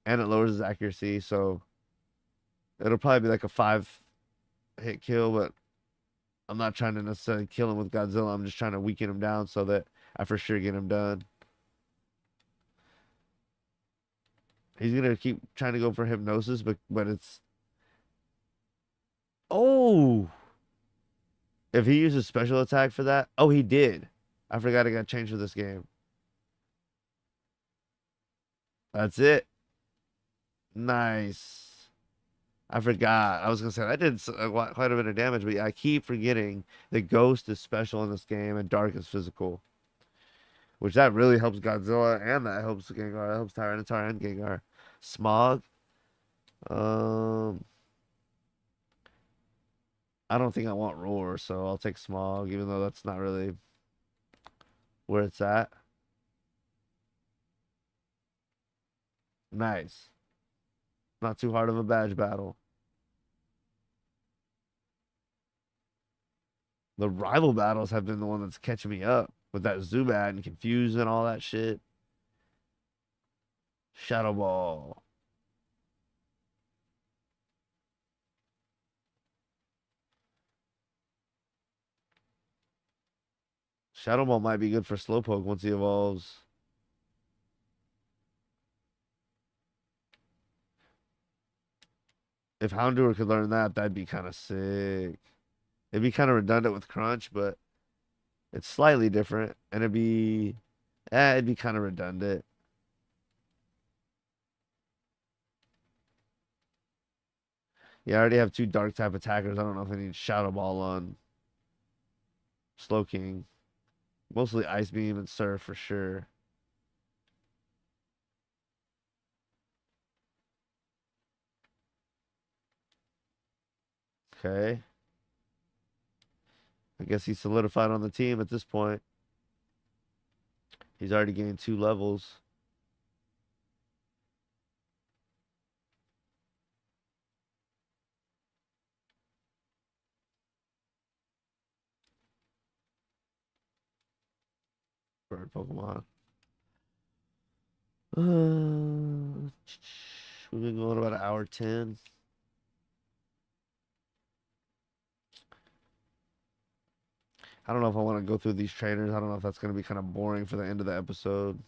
And it lowers his accuracy, so it'll probably be like a 5 hit kill, but I'm not trying to necessarily kill him with Godzilla. I'm just trying to weaken him down so that I for sure get him done. He's gonna keep trying to go for hypnosis, but it's oh, if he uses special attack for that, oh he did. I forgot it got changed for this game. That's it. Nice. I forgot. I was gonna say I did quite a bit of damage, but yeah, I keep forgetting that Ghost is special in this game and Dark is physical, which that really helps Godzilla and that helps Gengar. That helps Tyranitar and Gengar. Smog. Um, I don't think I want Roar, so I'll take Smog, even though that's not really where it's at. Nice. Not too hard of a badge battle. The rival battles have been the one that's catching me up with that Zubat and Confuse and all that shit. Shadow Ball. Shadow Ball might be good for Slowpoke once he evolves. If Houndour could learn that, that'd be kind of sick. It'd be kind of redundant with Crunch, but it's slightly different. And it'd be kind of redundant. Yeah, I already have two Dark type attackers. I don't know if I need Shadow Ball on Slowking. Mostly Ice Beam and Surf for sure. Okay. I guess he's solidified on the team at this point. He's already gained 2 levels. For Pokemon. We've been going about an hour 10. I don't know if I want to go through these trainers. I don't know if that's going to be kind of boring for the end of the episode.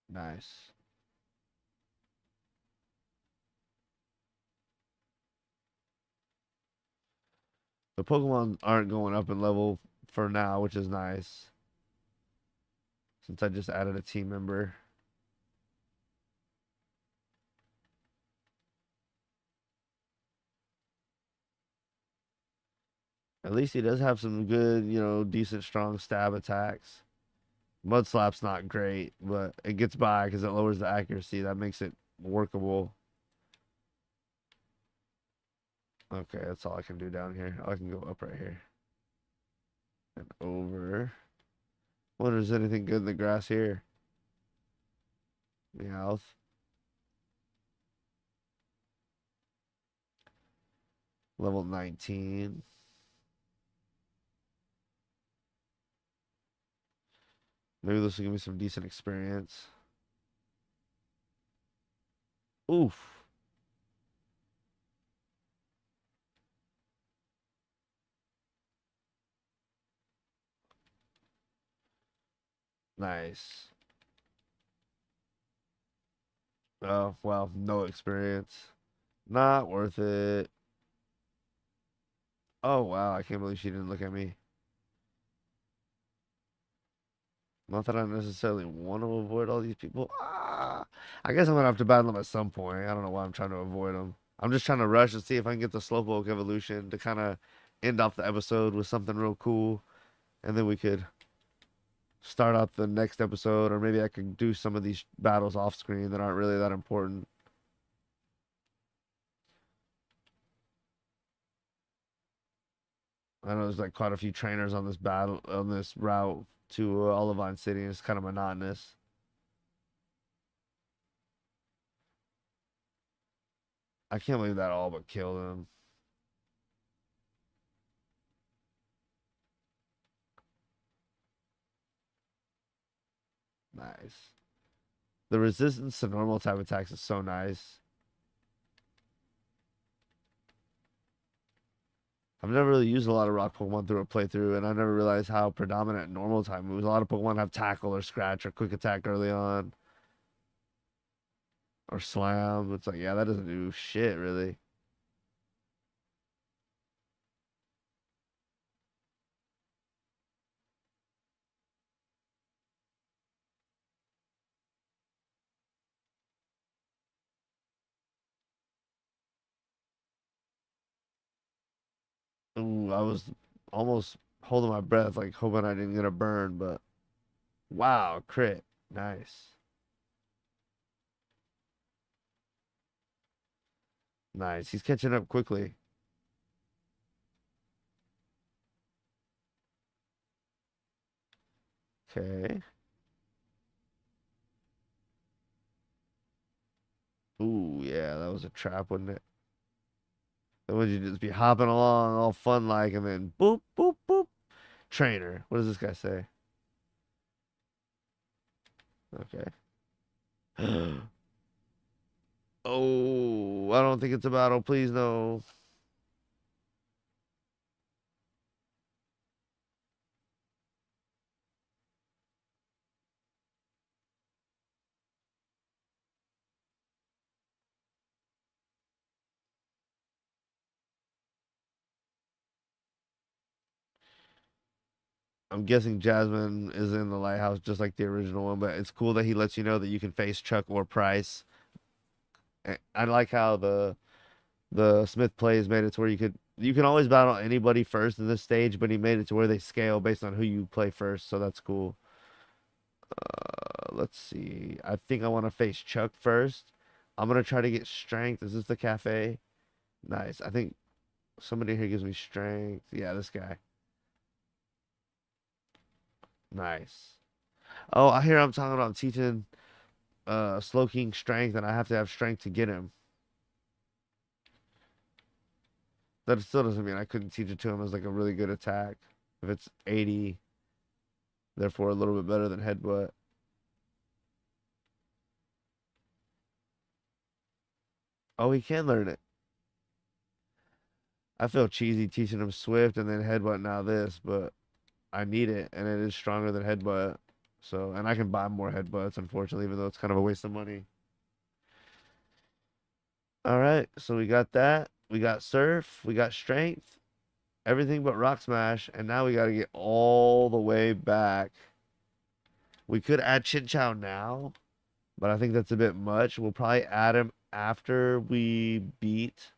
Nice. The Pokemon aren't going up in level for now, which is nice. Since I just added a team member. At least he does have some good, decent strong stab attacks. Mud Slap's not great, but it gets by because it lowers the accuracy. That makes it workable. Okay, that's all I can do down here. I can go up right here. And over. Wonder if there's anything good in the grass here. Meowth. Level 19. Maybe this will give me some decent experience. Oof. Nice. Oh, well, no experience. Not worth it. Oh, wow. I can't believe she didn't look at me. Not that I necessarily want to avoid all these people. I guess I'm gonna have to battle them at some point. I don't know why I'm trying to avoid them. I'm just trying to rush and see if I can get the Slowpoke evolution to kind of end off the episode with something real cool, and then we could start out the next episode, or maybe I could do some of these battles off screen that aren't really that important. I know there's like quite a few trainers on this route to Olivine City, and it's kind of monotonous. I can't believe that all but killed him. Nice. The resistance to normal type attacks is so nice. I've never really used a lot of rock Pokemon through a playthrough, and I never realized how predominant normal type moves. A lot of Pokemon have tackle or scratch or quick attack early on, or slam. It's like, yeah, that doesn't do shit really. Ooh, I was almost holding my breath, like hoping I didn't get a burn, but wow, crit. Nice. Nice. He's catching up quickly. Okay. Ooh, yeah, that was a trap, wasn't it? Then would you just be hopping along all fun like and then boop, boop, boop. Trainer. What does this guy say? Okay. Oh, I don't think it's a battle. Please no. I'm guessing Jasmine is in the lighthouse just like the original one, but it's cool that he lets you know that you can face Chuck or Price. I like how the Smith plays made it to where you can always battle anybody first in this stage, but he made it to where they scale based on who you play first, so that's cool. Let's see. I think I want to face Chuck first. I'm gonna try to get strength. Is this the cafe? Nice. I think somebody here gives me strength. Yeah, this guy. Nice. Oh, I hear I'm talking about teaching Slowking strength, and I have to have strength to get him. That still doesn't mean I couldn't teach it to him as like a really good attack. If it's 80, therefore a little bit better than headbutt. Oh, he can learn it. I feel cheesy teaching him Swift and then headbutt now this, but I need it, and it is stronger than headbutt. So, and I can buy more headbutts, unfortunately, even though it's kind of a waste of money. All right, so we got that. We got Surf. We got Strength. Everything but Rock Smash, and now we got to get all the way back. We could add Chin Chow now, but I think that's a bit much. We'll probably add him after we beat.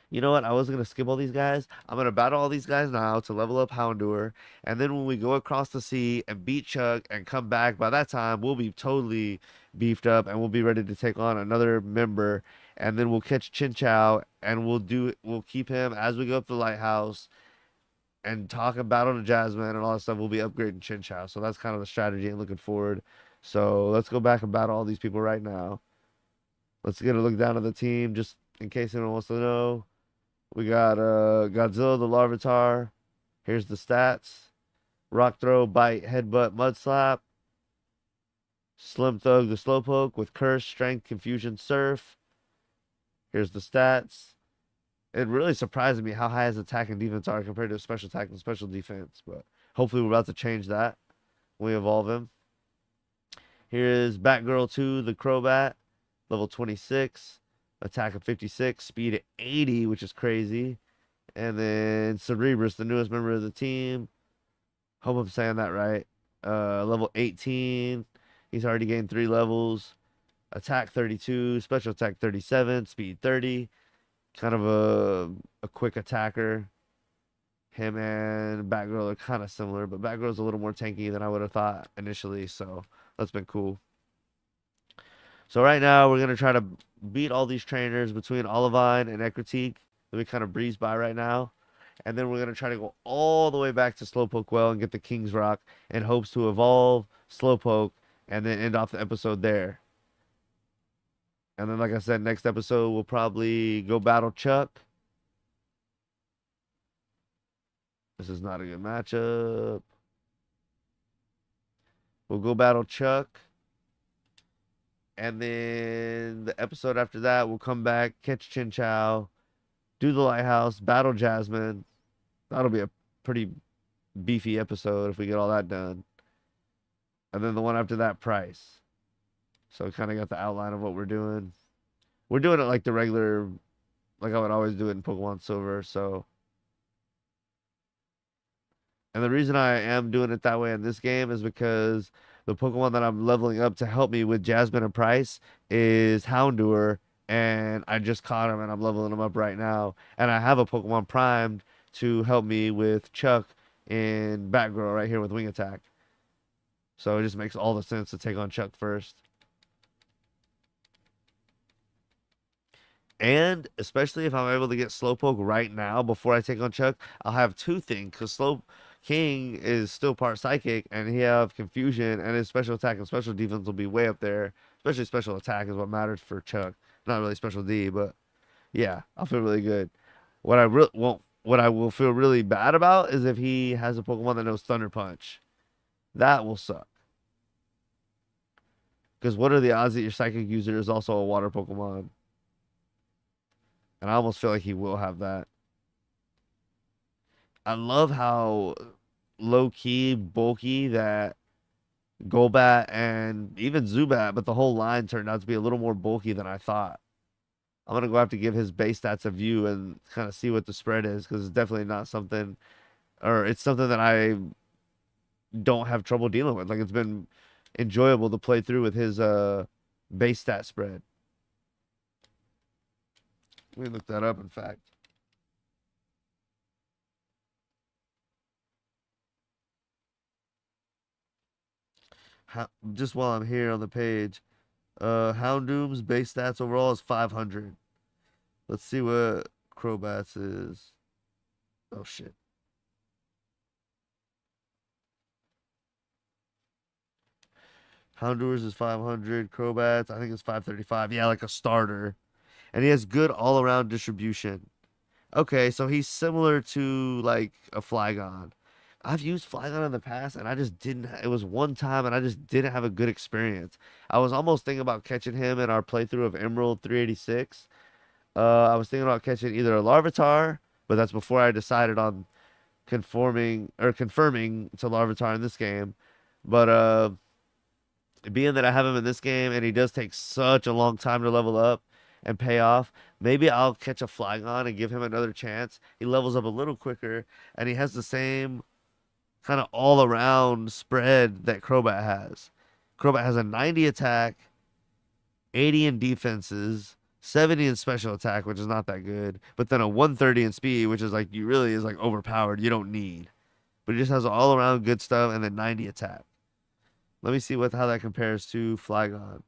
You know what? I was gonna skip all these guys. I'm gonna battle all these guys now to level up Houndour, and then when we go across the sea and beat Chuck and come back, by that time we'll be totally beefed up and we'll be ready to take on another member. And then we'll catch Chin Chow and we'll keep him as we go up the lighthouse and talk about on Jasmine and all that stuff. We'll be upgrading Chin Chow. So that's kind of the strategy and looking forward. So let's go back and battle all these people right now. Let's get a look down at the team just in case anyone wants to know. We got Godzilla the Larvitar. Here's the stats. Rock Throw, Bite, Headbutt, Mud Slap. Slim Thug the Slowpoke with Curse, Strength, Confusion, Surf. Here's the stats. It really surprised me how high his attack and defense are compared to special attack and special defense. But hopefully we're about to change that when we evolve him. Here is Batgirl 2, the Crobat, level 26, attack of 56, speed at 80, which is crazy. And then Cerebrus, the newest member of the team. Hope I'm saying that right. Level 18. He's already gained 3 levels. Attack 32, special attack 37, speed 30. Kind of a quick attacker. Him and Batgirl are kind of similar, but Batgirl's a little more tanky than I would have thought initially, so that's been cool. So right now we're gonna try to beat all these trainers between Olivine and Ecruteak that we kind of breeze by right now. And then we're gonna try to go all the way back to Slowpoke Well and get the King's Rock in hopes to evolve Slowpoke and then end off the episode there. And then like I said, next episode we'll probably go battle Chuck. This is not a good matchup. We'll go battle Chuck. And then the episode after that, we'll come back, catch Chin Chow, do the lighthouse, battle Jasmine. That'll be a pretty beefy episode if we get all that done. And then the one after that, Price. So we kind of got the outline of what we're doing. We're doing it like the regular, like I would always do it in Pokemon Silver. So, and the reason I am doing it that way in this game is because the Pokemon that I'm leveling up to help me with Jasmine and Price is Houndour, and I just caught him and I'm leveling him up right now. And I have a Pokemon primed to help me with Chuck in Batgirl right here with Wing Attack. So it just makes all the sense to take on Chuck first. And especially if I'm able to get Slowpoke right now before I take on Chuck, I'll have two things because Slow King is still part psychic and he have confusion and his special attack and special defense will be way up there. Especially special attack is what matters for Chuck. Not really special D, but yeah, I'll feel really good. What I will feel really bad about is if he has a Pokemon that knows Thunder Punch. That will suck. Because what are the odds that your psychic user is also a water Pokemon? And I almost feel like he will have that. I love how low key, bulky that Golbat and even Zubat, but the whole line turned out to be a little more bulky than I thought. I'm gonna go have to give his base stats a view and kind of see what the spread is because it's definitely not something, or it's something that I don't have trouble dealing with. Like it's been enjoyable to play through with his base stat spread. Let me look that up. In fact. Just while I'm here on the page, Houndoom's base stats overall is 500. Let's see what Crobat's is. Oh shit. Houndour's is 500. Crobat's, I think it's 535. Yeah, like a starter. And he has good all-around distribution. Okay, so he's similar to like a Flygon. I've used Flygon in the past and I just didn't. It was one time and I just didn't have a good experience. I was almost thinking about catching him in our playthrough of Emerald 386. I was thinking about catching either a Larvitar, but that's before I decided on conforming or confirming to Larvitar in this game. But being that I have him in this game and he does take such a long time to level up and pay off, maybe I'll catch a Flygon and give him another chance. He levels up a little quicker and he has the same kind of all around spread that Crobat has. Crobat has a 90 attack, 80 in defenses, 70 in special attack, which is not that good, but then a 130 in speed, which is like you really is like overpowered. You don't need. But he just has all around good stuff and then 90 attack. Let me see how that compares to Flygon.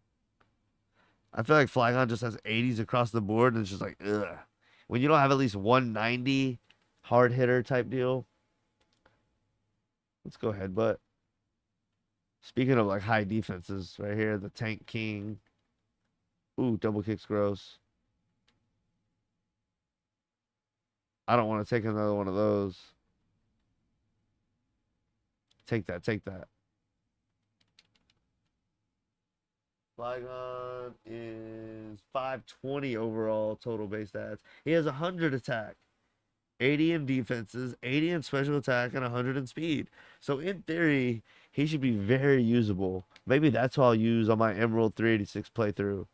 I feel like Flygon just has 80s across the board and it's just like ugh. When you don't have at least 190 hard hitter type deal. Let's go Headbutt. Speaking of like high defenses, right here, the Tank King. Ooh, double kick's gross. I don't want to take another one of those. Take that, take that. Flygon is 520 overall total base stats. He has 100 attack, 80 in defenses, 80 in special attack, and 100 in speed. So in theory, he should be very usable. Maybe that's what I'll use on my Emerald 386 playthrough.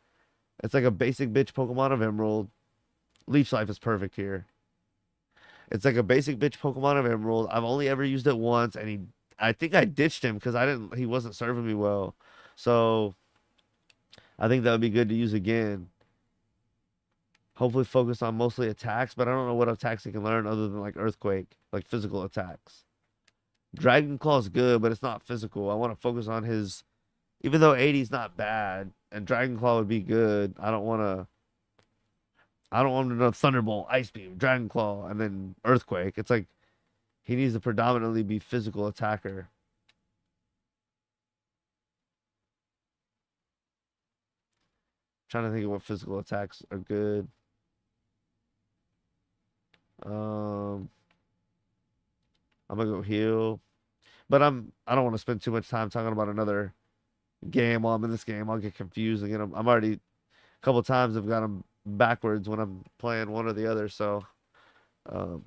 It's like a basic bitch Pokemon of Emerald. Leech Life is perfect here. It's like a basic bitch Pokemon of Emerald. I've only ever used it once, and I think I ditched him because he wasn't serving me well. So I think that would be good to use again. Hopefully focus on mostly attacks, but I don't know what attacks he can learn other than like Earthquake, like physical attacks. Dragon Claw is good, but it's not physical. I want to focus on his, even though 80 is not bad, and Dragon Claw would be good. I don't want him to know Thunderbolt, Ice Beam, Dragon Claw, and then Earthquake. It's like he needs to predominantly be physical attacker. Trying to think of what physical attacks are good. Um, I'm gonna go heal, but I don't want to spend too much time talking about another game while I'm in this game. I'll get confused again. I'm already a couple times I've got them backwards when I'm playing one or the other. So, um,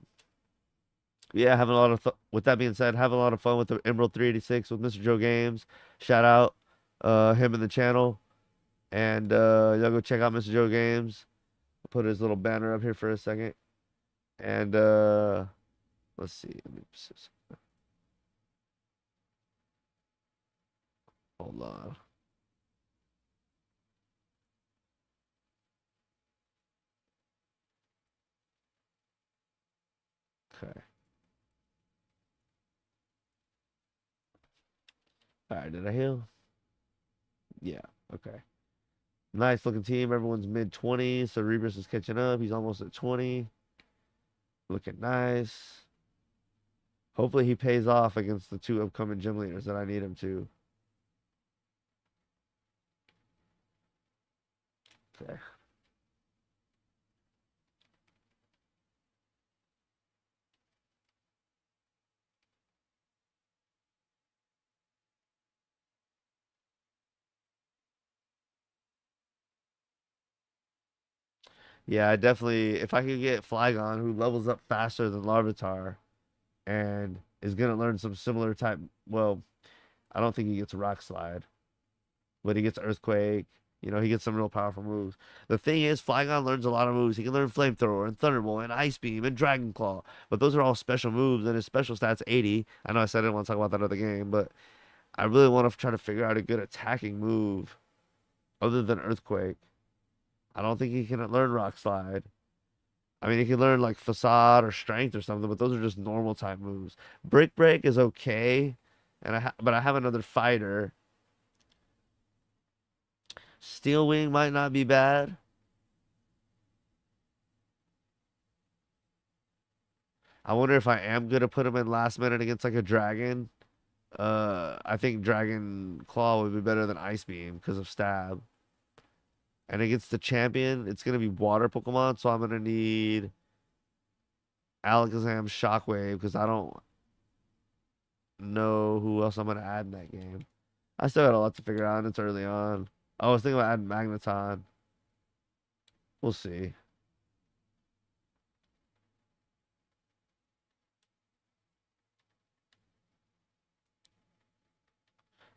yeah, having a lot of with that being said, having a lot of fun with the Emerald 386 with Mr. Joe Games. Shout out him in the channel. And y'all go check out Mr. Joe Games. I'll put his little banner up here for a second. And let's see. Hold on. Okay. Alright, did I heal? Yeah, okay. Nice looking team. Everyone's mid 20s. So Rebus is catching up. He's almost at 20. Looking nice. Hopefully he pays off against the two upcoming gym leaders that I need him to. Okay. Yeah, I definitely, if I could get Flygon, who levels up faster than Larvitar and is going to learn some similar type, well, I don't think he gets Rock Slide, but he gets Earthquake. You know, he gets some real powerful moves. The thing is, Flygon learns a lot of moves. He can learn Flamethrower and Thunderbolt and Ice Beam and Dragon Claw, but those are all special moves, and his special stats 80. I know I said I didn't want to talk about that other game, but I really want to try to figure out a good attacking move other than Earthquake. I don't think he can learn Rock Slide. I mean, he can learn like Facade or Strength or something, but those are just normal type moves. Brick Break is okay, and but I have another fighter. Steel Wing might not be bad. I wonder if I am gonna put him in last minute against like a dragon. I think Dragon Claw would be better than Ice Beam because of stab. And against the champion, it's gonna be water Pokemon, so I'm gonna need Alakazam Shockwave because I don't know who else I'm gonna add in that game. I still got a lot to figure out. And it's early on. I was thinking about adding Magneton. We'll see.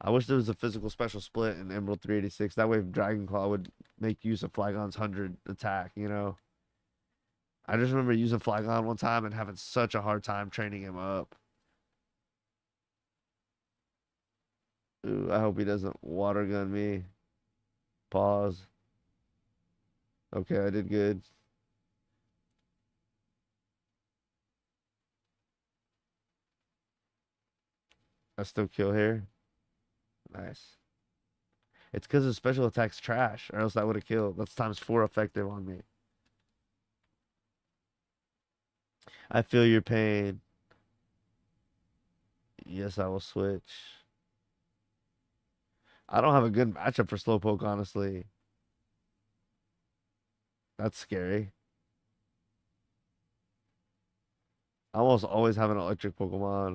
I wish there was a physical special split in Emerald 386. That way, Dragon Claw would make use of Flygon's 100 attack, you know? I just remember using Flygon one time and having such a hard time training him up. Ooh, I hope he doesn't water gun me. Pause. Okay, I did good. I still kill here. Nice. It's because his special attack's trash, or else I would have killed. That's times 4 effective on me. I feel your pain. Yes, I will switch. I don't have a good matchup for Slowpoke, honestly. That's scary. I almost always have an electric Pokemon.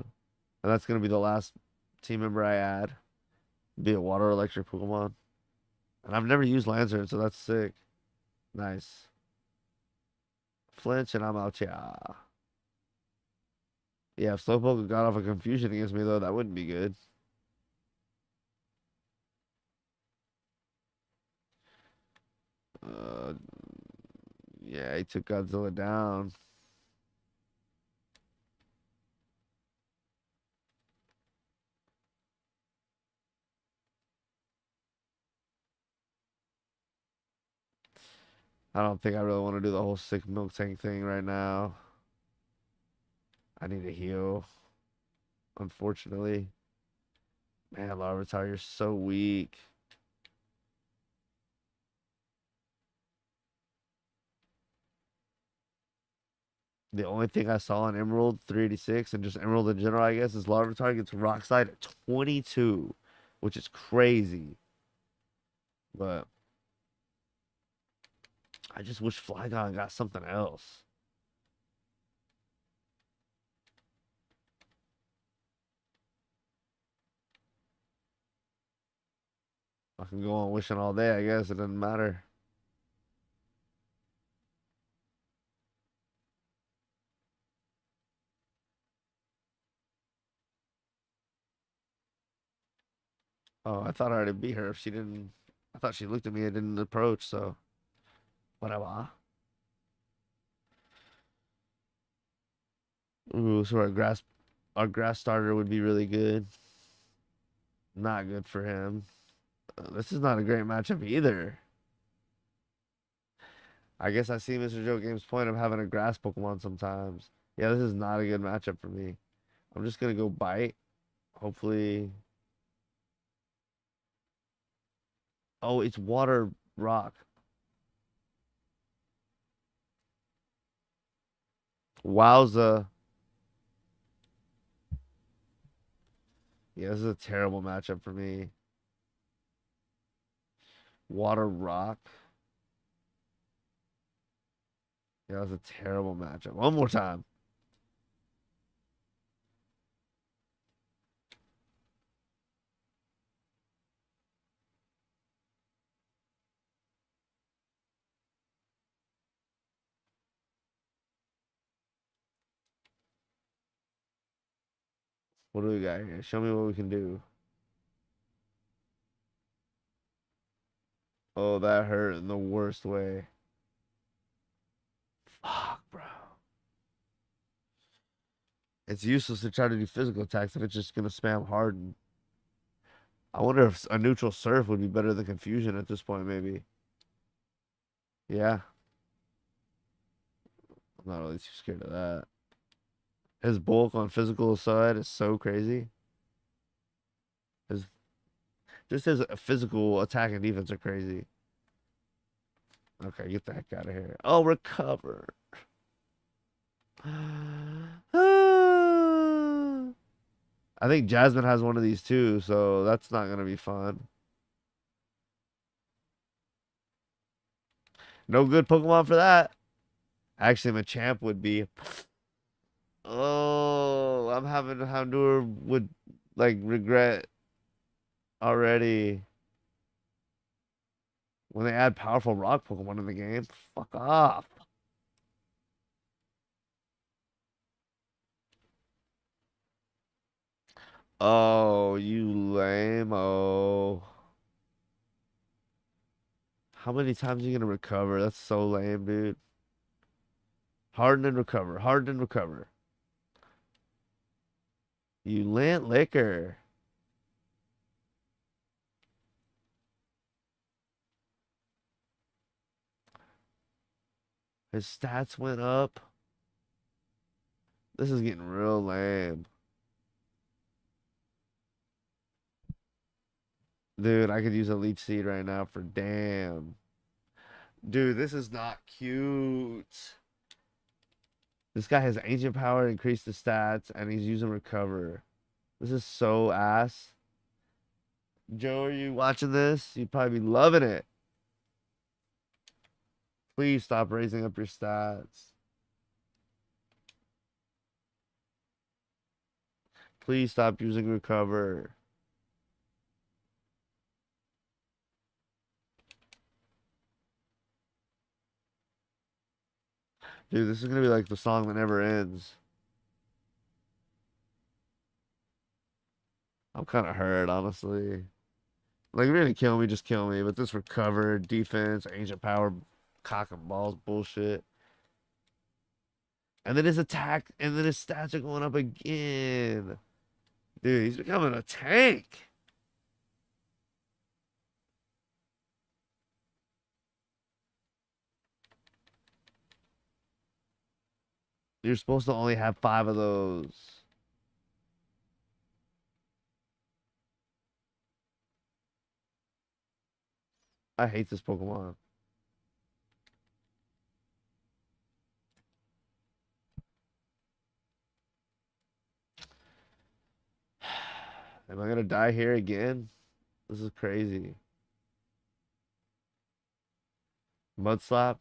And that's going to be the last team member I add. Be a water electric Pokemon. And I've never used Lancer, so that's sick. Nice. Flinch and I'm out. Yeah. Yeah, if Slowpoke got off a confusion against me, though, that wouldn't be good. Uh, yeah, he took Godzilla down. I don't think I really want to do the whole sick milk tank thing right now. I need to heal, unfortunately. Man, Larvitar, you're so weak. The only thing I saw in Emerald 386 and just Emerald in general, I guess, is Larvitar gets Rock Slide at 22, which is crazy. But I just wish Flygon got something else. I can go on wishing all day, I guess. It doesn't matter. Oh, I thought I already beat her if she didn't. I thought she looked at me and didn't approach, so whatever. Ooh, so our grass starter would be really good. Not good for him. This is not a great matchup either. I guess I see Mr. Joe Game's point of having a grass Pokemon sometimes. Yeah, this is not a good matchup for me. I'm just gonna go bite. Hopefully, Oh, it's water rock. Wowza. Yeah, this is a terrible matchup for me. Water rock. Yeah, that was a terrible matchup. One more time. What do we got here? Show me what we can do. Oh, that hurt in the worst way. Fuck, bro. It's useless to try to do physical attacks if it's just gonna spam Harden. I wonder if a neutral surf would be better than confusion at this point, maybe. Yeah, I'm not really too scared of that. His bulk on physical side is so crazy. His just his physical attack and defense are crazy. Okay, get the heck out of here. Oh, recover. I think Jasmine has one of these too, so that's not gonna be fun. No good Pokemon for that. Actually, Machamp would be. Oh, I'm having Houndour would like regret already when they add powerful rock Pokemon in the game. Fuck off. Oh, you lame. Oh. How many times are you gonna recover? That's so lame, dude. Harden and recover. Harden and recover. You lint liquor. His stats went up. This is getting real lame. Dude, I could use a leech seed right now for damn. Dude, this is not cute. This guy has ancient power, increase the stats, and he's using recover. This is so ass. Joe, are you watching this? You'd probably be loving it. Please stop raising up your stats. Please stop using recover. Dude, this is gonna be like the song that never ends. I'm kind of hurt, honestly. Like, if you're gonna kill me, just kill me. But this recover, defense, ancient power, cock and balls bullshit. And then his attack, and then his stats are going up again. Dude, he's becoming a tank. You're supposed to only have 5 of those. I hate this Pokemon. Am I gonna die here again? This is crazy. Mud slap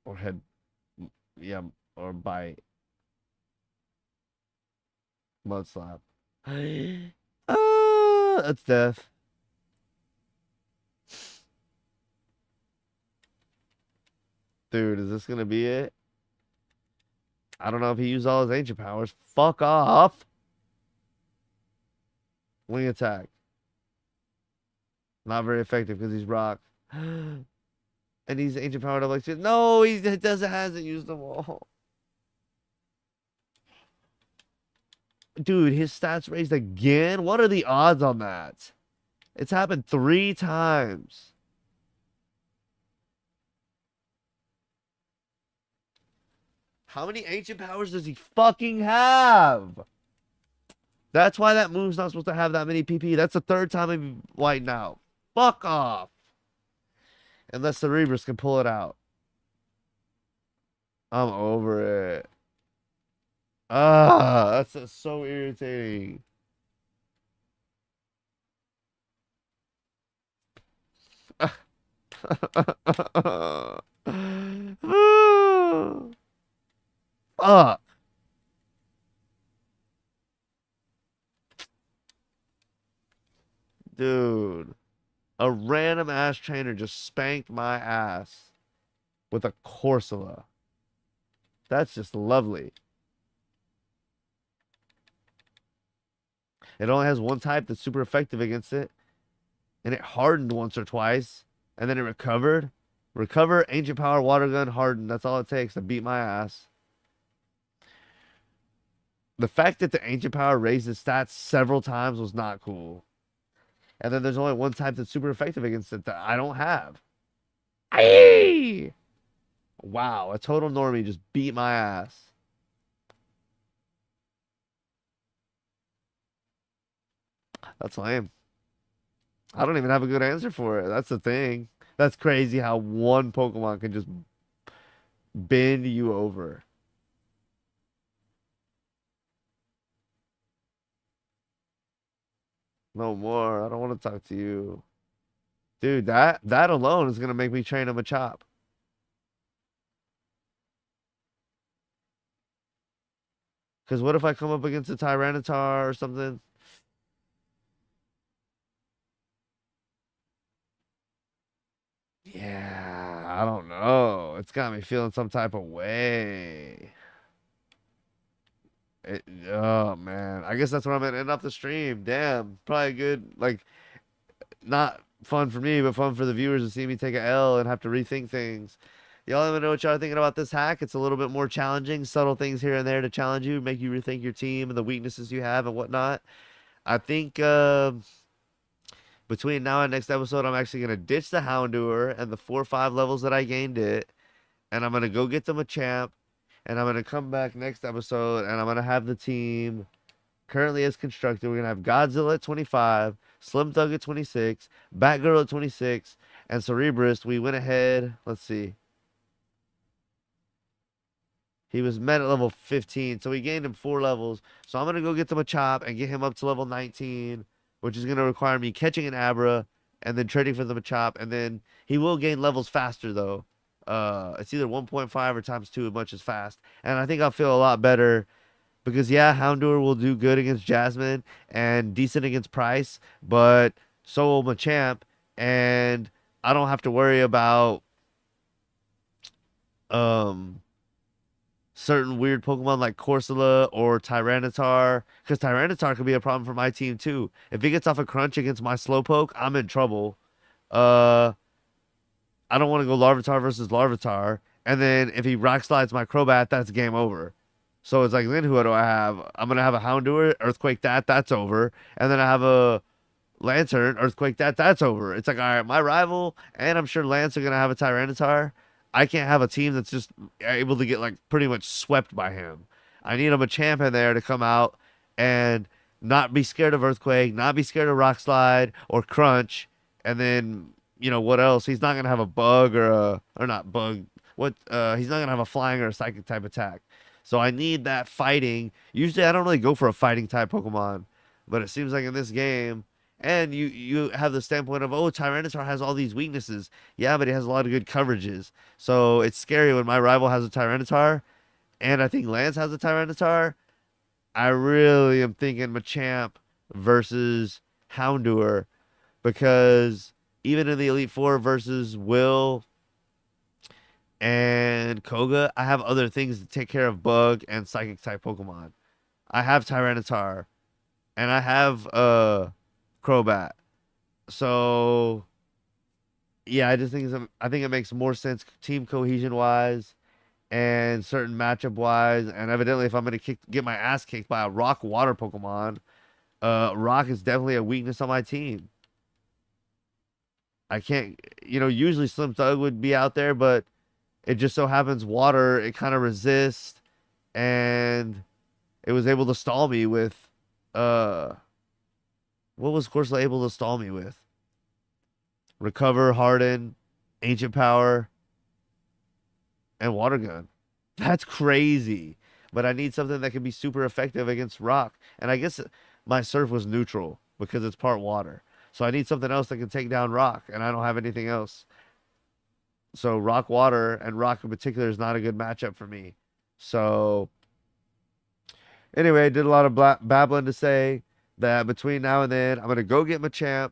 or head, yeah, or bite. Mud slap. That's death. Dude, is this gonna be it? I don't know if he used all his ancient powers. Fuck off. Wing attack. Not very effective because he's rock. And he's ancient powered up like shit. No, he hasn't used them all. Dude, his stats raised again? What are the odds on that? It's happened 3 times. How many ancient powers does he fucking have? That's why that move's not supposed to have that many PP. That's the 3rd time I've white now. Fuck off. Unless Cerebrus can pull it out. I'm over it. Ah, that's just so irritating. Fuck. Dude. A random ass trainer just spanked my ass with a Corsola. That's just lovely. It only has one type that's super effective against it. And it hardened once or twice. And then it recovered. Recover, Ancient Power, Water Gun, harden. That's all it takes to beat my ass. The fact that the Ancient Power raised its stats several times was not cool. And then there's only one type that's super effective against it that I don't have. Aye! Wow, a total normie just beat my ass. That's lame. I don't even have a good answer for it. That's the thing. That's crazy how one Pokemon can just bend you over. No more. I don't want to talk to you. Dude, that alone is gonna make me train him a chop. Because what if I come up against a Tyranitar or something? Yeah, I don't know. It's got me feeling some type of way. Oh man, I guess that's where I'm gonna end up the stream. Damn, probably good. Like, not fun for me, but fun for the viewers to see me take a L and have to rethink things. Y'all let me know what y'all are thinking about this hack. It's a little bit more challenging, subtle things here and there to challenge you, make you rethink your team and the weaknesses you have and whatnot. I think between now and next episode, I'm actually gonna ditch the Houndour and the 4 or 5 levels that I gained it, and I'm gonna go get them a champ, and I'm gonna come back next episode, and I'm gonna have the team currently as constructed. We're gonna have Godzilla at 25, Slim Thug at 26, Batgirl at 26, and Cerebrus. We went ahead. Let's see. He was met at level 15, so we gained him 4 levels. So I'm gonna go get them a chop and get him up to level 19, which is gonna require me catching an Abra and then trading for them a chop, and then he will gain levels faster though. It's either 1.5 or times 2 as much as fast, and I think I'll feel a lot better because yeah, Houndour will do good against Jasmine and decent against Price, but so will Machamp, and I don't have to worry about um certain weird Pokemon like Corsola or Tyranitar, because Tyranitar could be a problem for my team too. If he gets off a crunch against my Slowpoke, I'm in trouble. Uh, I don't want to go Larvitar versus Larvitar, and then if he Rock Slides my Crobat, that's game over. So it's like, then who do I have? I'm gonna have a Houndour, Earthquake that's over, and then I have a Lantern, Earthquake that's over. It's like, all right, my rival, and I'm sure Lance are gonna have a Tyranitar. I can't have a team that's just able to get like pretty much swept by him. I need him a champ in there to come out and not be scared of Earthquake, not be scared of Rock Slide or Crunch, and then what else? He's not gonna have a bug or not bug. What he's not gonna have a flying or a psychic type attack. So I need that fighting. Usually I don't really go for a fighting type Pokemon, but it seems like in this game, and you have the standpoint of, oh, Tyranitar has all these weaknesses. Yeah, but he has a lot of good coverages. So it's scary when my rival has a Tyranitar, and I think Lance has a Tyranitar. I really am thinking Machamp versus Houndour, because even in the Elite Four versus Will and Koga, I have other things to take care of Bug and Psychic type Pokemon. I have Tyranitar and I have Crobat. So yeah, I think it makes more sense team cohesion wise and certain matchup wise. And evidently, if I'm gonna get my ass kicked by a Rock Water Pokemon, Rock is definitely a weakness on my team. I can't, usually Slim Thug would be out there, but it just so happens Water it kind of resists, and it was able to stall me with, what was Corsola able to stall me with? Recover, Harden, Ancient Power, and Water Gun. That's crazy. But I need something that can be super effective against Rock. And I guess my Surf was neutral because it's part water. So I need something else that can take down Rock, and I don't have anything else. So Rock Water and Rock in particular is not a good matchup for me. So anyway, I did a lot of babbling to say that between now and then, I'm gonna go get Machamp,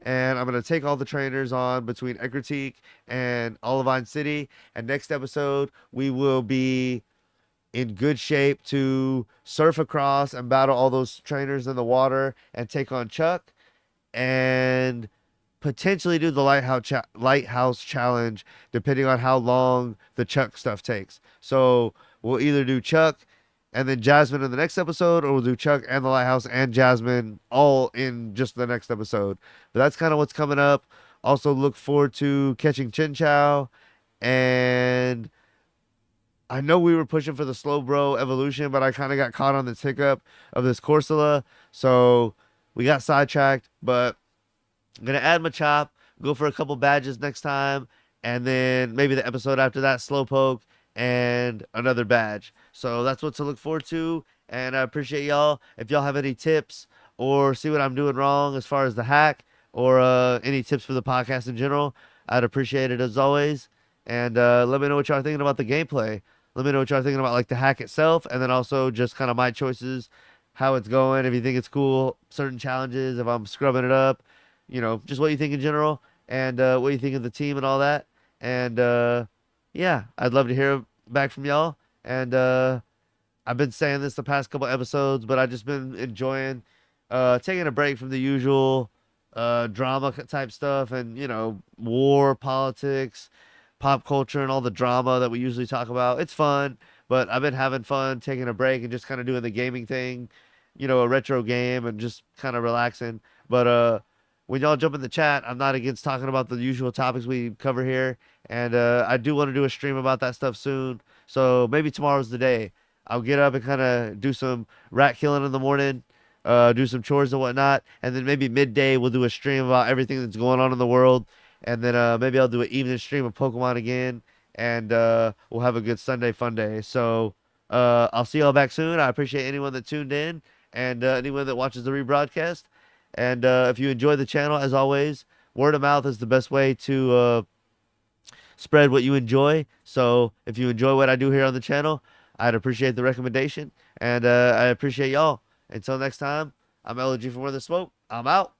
and I'm gonna take all the trainers on between Ecruteak and Olivine City. And next episode, we will be in good shape to surf across and battle all those trainers in the water and take on Chuck and potentially do the lighthouse challenge depending on how long the Chuck stuff takes. So we'll either do Chuck and then Jasmine in the next episode, or we'll do Chuck and the lighthouse and Jasmine all in just the next episode. But that's kind of what's coming up. Also look forward to catching Chinchou, and I know we were pushing for the Slowbro evolution, but I kind of got caught on this hiccup of this Corsola, so we got sidetracked. But I'm gonna add Machop, go for a couple badges next time, and then maybe the episode after that, Slowpoke and another badge. So that's what to look forward to, and I appreciate y'all. If y'all have any tips or see what I'm doing wrong as far as the hack, or any tips for the podcast in general, I'd appreciate it as always. And let me know what y'all are thinking about the gameplay. Let me know what y'all are thinking about like the hack itself, and then also just kind of my choices, how it's going, if you think it's cool, certain challenges, if I'm scrubbing it up, just what you think in general, and what you think of the team and all that. And yeah, I'd love to hear back from y'all. And I've been saying this the past couple episodes, but I've just been enjoying taking a break from the usual drama type stuff and, war, politics, pop culture, and all the drama that we usually talk about. It's fun, but I've been having fun taking a break and just kind of doing the gaming thing, a retro game, and just kind of relaxing. But when y'all jump in the chat, I'm not against talking about the usual topics we cover here. And I do want to do a stream about that stuff soon. So maybe tomorrow's the day. I'll get up and kind of do some rat killing in the morning, do some chores and whatnot. And then maybe midday, we'll do a stream about everything that's going on in the world. And then maybe I'll do an evening stream of Pokemon again. And we'll have a good Sunday fun day. So I'll see y'all back soon. I appreciate anyone that tuned in and anyone that watches the rebroadcast. And if you enjoy the channel, as always, word of mouth is the best way to spread what you enjoy. So if you enjoy what I do here on the channel, I'd appreciate the recommendation. And I appreciate y'all. Until next time, I'm LG from Where There's Smoke. I'm out.